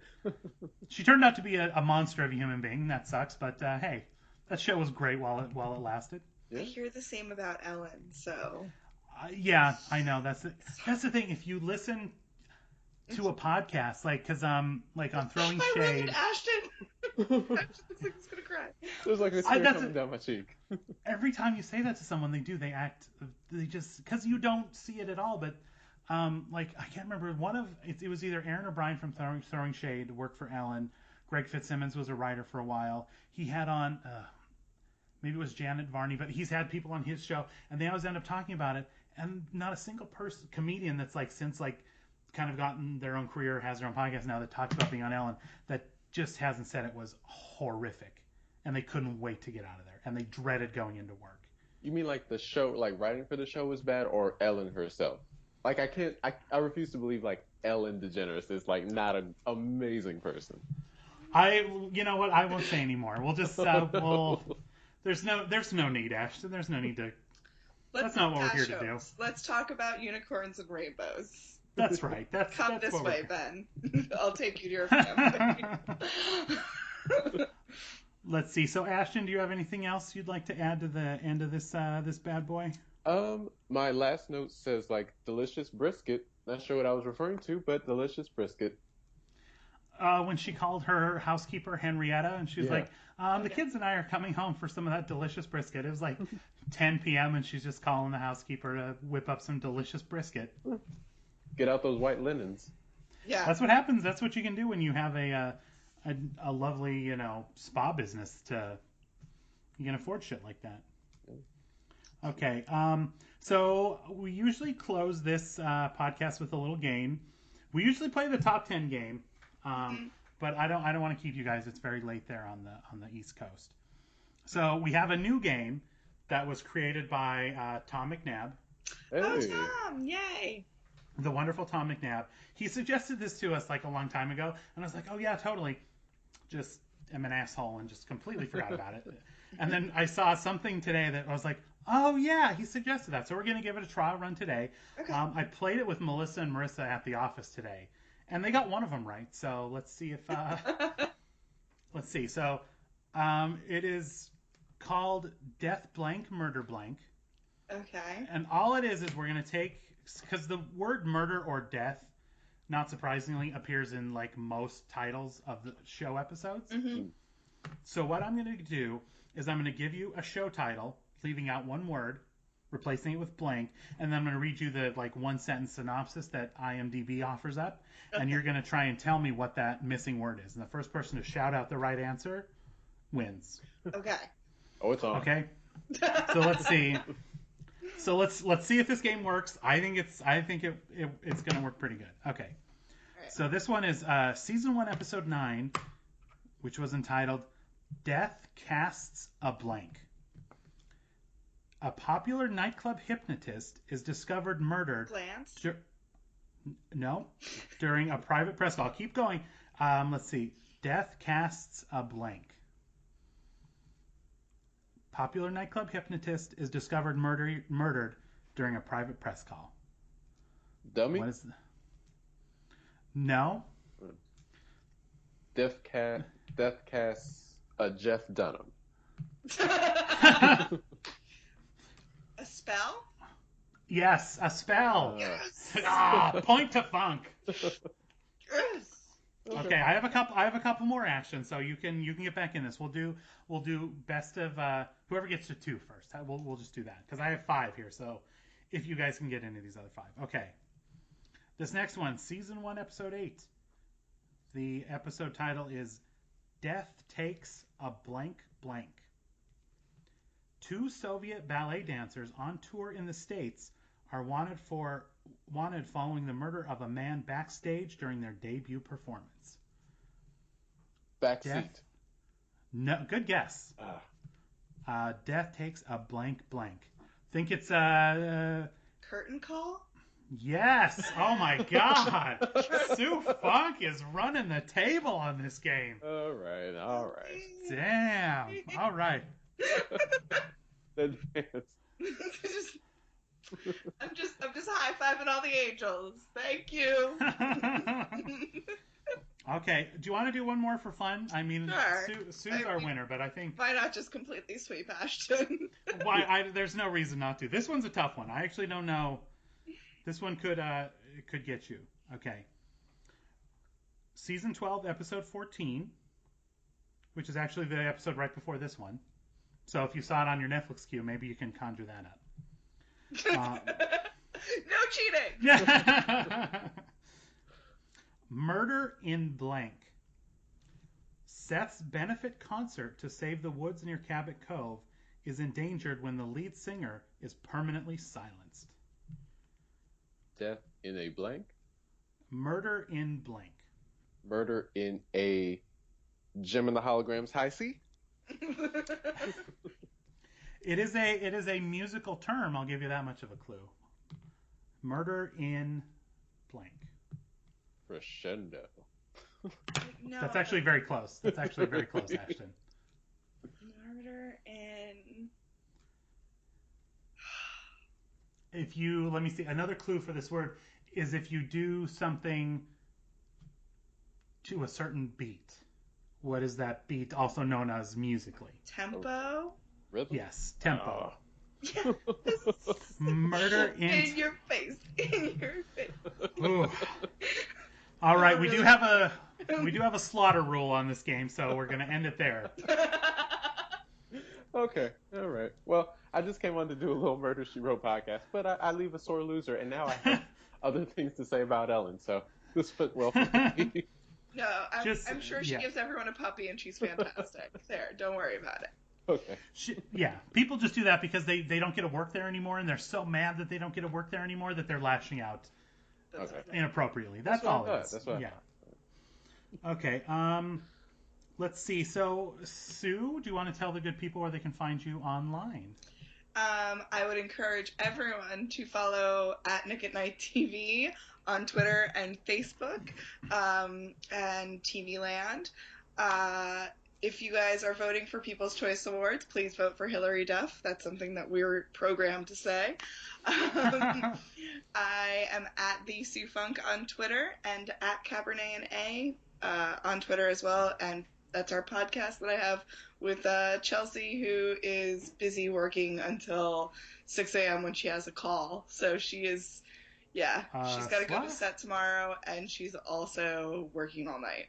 she turned out to be a monster of a human being. That sucks, but hey, that show was great while it lasted. I hear the same about Ellen. So. Yeah, I know. That's the thing. If you listen to a podcast, like, because like on Throwing Shade. Ashton. Ashton's gonna cry. There's like a tear coming down my cheek. Every time you say that to someone, they just because you don't see it at all. But like I can't remember it was either Aaron or Brian from Throwing Shade worked for Ellen. Greg Fitzsimmons was a writer for a while. He had on maybe it was Janet Varney, but he's had people on his show, and they always end up talking about it. And not a single comedian that's like since like kind of gotten their own career, has their own podcast now that talks about being on Ellen, that just hasn't said it was horrific and they couldn't wait to get out of there and they dreaded going into work. You mean like the show, like writing for the show was bad, or Ellen herself? Like I refuse to believe like Ellen DeGeneres is like not an amazing person. You know what? I won't say anymore. We'll just, there's no need, Ashton. There's no need to. That's not what we're here to do. Let's talk about unicorns and rainbows. That's right. Come that's this way, Ben. I'll take you to your family. Let's see. So, Ashton, do you have anything else you'd like to add to the end of this bad boy? My last note says like delicious brisket. Not sure what I was referring to, but delicious brisket. When she called her housekeeper Henrietta, and she was like, the kids and I are coming home for some of that delicious brisket. It was like 10 p.m. and she's just calling the housekeeper to whip up some delicious brisket. Get out those white linens. Yeah. That's what happens. That's what you can do when you have a lovely, spa business you can afford shit like that. Okay. So we usually close this podcast with a little game. We usually play the top 10 game. But I don't want to keep you guys. It's very late there on the East Coast. So we have a new game that was created by Tom McNabb. Hey. Oh, Tom! Yay! The wonderful Tom McNabb. He suggested this to us like a long time ago, and I was like, oh yeah, totally. Just am an asshole and just completely forgot about it. And then I saw something today that I was like, oh yeah, he suggested that. So we're gonna give it a trial run today. Okay. I played it with Melissa and Marissa at the office today. And they got one of them right, so let's see if. Let's see. So, it is called Death Blank Murder Blank. Okay. And all it is we're gonna take, because the word murder or death, not surprisingly, appears in like most titles of the show episodes. Mm-hmm. So what I'm gonna do is I'm gonna give you a show title, leaving out one word, replacing it with blank, and then I'm gonna read you the like one sentence synopsis that IMDb offers up. And you're going to try and tell me what that missing word is. And the first person to shout out the right answer wins. Okay. Oh, it's on. Okay. So let's see. So let's see if this game works. I think it's going to work pretty good. Okay. Right. So this one is season 1 episode 9, which was entitled Death Casts a Blank. A popular nightclub hypnotist is discovered murdered. Glance. No, during a private press call. Keep going. Let's see. Death casts a blank. Popular nightclub hypnotist is discovered murdered during a private press call. Dummy? What is No. Death casts a Jeff Dunham. A spell? Yes, a spell. Yes. Point to Funk. Yes. Okay, I have a couple more actions, so you can get back in this. We'll do best of whoever gets to 2 first. We'll just do that because I have 5 here. So if you guys can get into these other 5, okay. This next one, season 1, episode 8. The episode title is "Death Takes a Blank Blank." 2 Soviet ballet dancers on tour in the States are wanted following the murder of a man backstage during their debut performance. Backseat. No, good guess. Death takes a blank blank. Think it's Curtain call? Yes. Oh my God. Sue Funk is running the table on this game. All right. Damn. All right. Advance. I'm just high-fiving all the angels. Thank you. Okay. Do you want to do one more for fun? I mean, Sure. Sue's our winner, but I think Why not just completely sweep Ashton? there's no reason not to. This one's a tough one. I actually don't know. This one could get you. Okay. Season 12, episode 14, which is actually the episode right before this one. So if you saw it on your Netflix queue, maybe you can conjure that up. No cheating! Murder in Blank. Seth's benefit concert to save the woods near Cabot Cove is endangered when the lead singer is permanently silenced. Death in a blank? Murder in Blank. Murder in a Gem and the Holograms high C? It is a musical term. I'll give you that much of a clue. Murder in blank. Crescendo. No. That's actually very close. Ashton. Murder in. If you, let me see, another clue for this word is if you do something to a certain beat. What is that beat also known as musically? Tempo? Rhythm? Yes, tempo. Yes. Murder in your face. In your face. Ooh. All right, we do have a slaughter rule on this game, so we're going to end it there. Okay, all right. Well, I just came on to do a little Murder, She Wrote podcast, but I leave a sore loser, and now I have other things to say about Ellen, so this went well for me. No, I'm sure she gives everyone a puppy, and she's fantastic. There, don't worry about it. Okay. People just do that because they don't get to work there anymore, and they're so mad that they don't get to work there anymore that they're lashing out inappropriately. That's all it is. That's what I thought. Okay. Let's see. So, Sue, do you want to tell the good people where they can find you online? I would encourage everyone to follow at Nick at Night TV on Twitter and Facebook, and TV Land. If you guys are voting for People's Choice Awards, please vote for Hillary Duff. That's something that we're programmed to say. I am at the Sue Funk on Twitter and at Cabernet and A on Twitter as well. And that's our podcast that I have with Chelsea, who is busy working until 6 a.m. when she has a call. So she is, she's got to go to set tomorrow, and she's also working all night.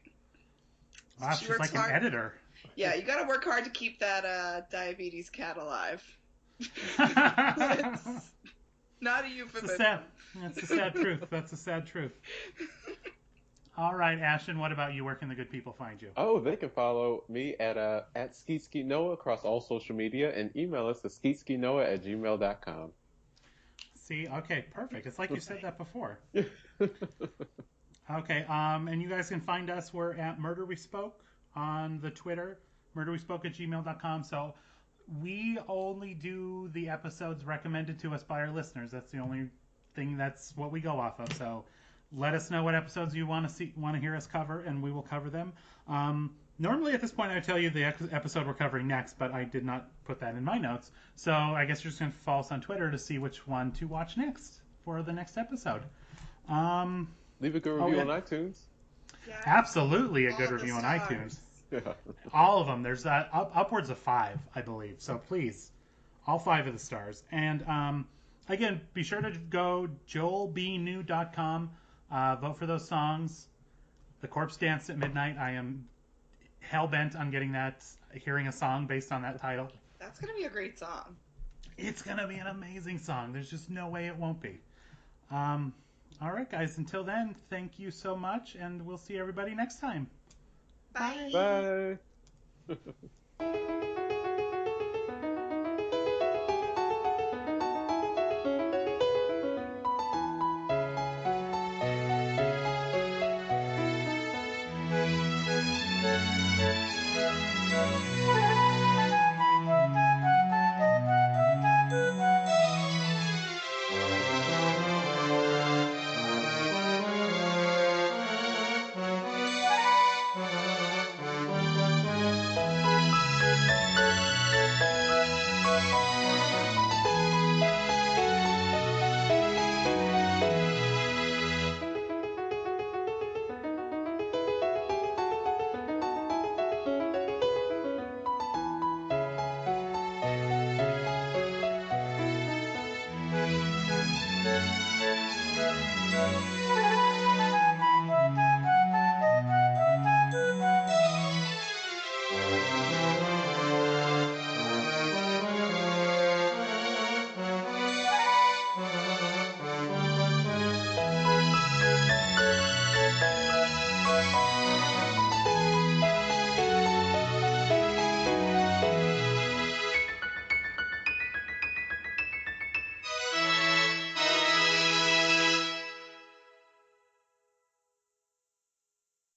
Wow, she's like an editor. Yeah, you got to work hard to keep that diabetes cat alive. Not a euphemism. That's a sad truth. That's a sad truth. All right, Ashton, what about you? Where can the good people find you? Oh, they can follow me at SkeetSkeetNoah across all social media and email us at skeetskinoah@gmail.com. See, okay, perfect. It's like you said that before. Okay, and you guys can find us. We're at Murder We Spoke on the Twitter, murderwespoke@gmail.com. So we only do the episodes recommended to us by our listeners. That's the only thing, that's what we go off of. So let us know what episodes you want to hear us cover, and we will cover them. Normally at this point I would tell you the episode we're covering next, but I did not put that in my notes. So I guess you're just going to follow us on Twitter to see which one to watch next for the next episode. Leave a good review on iTunes. Yeah. Absolutely a good review on iTunes. Yeah. All of them. There's upwards of 5, I believe. So please, all 5 of the stars. And again, be sure to go joelbnew.com. Vote for those songs. The Corpse Dance at Midnight. I am hell-bent on hearing a song based on that title. That's going to be a great song. It's going to be an amazing song. There's just no way it won't be. All right, guys. Until then, thank you so much, and we'll see everybody next time. Bye. Bye.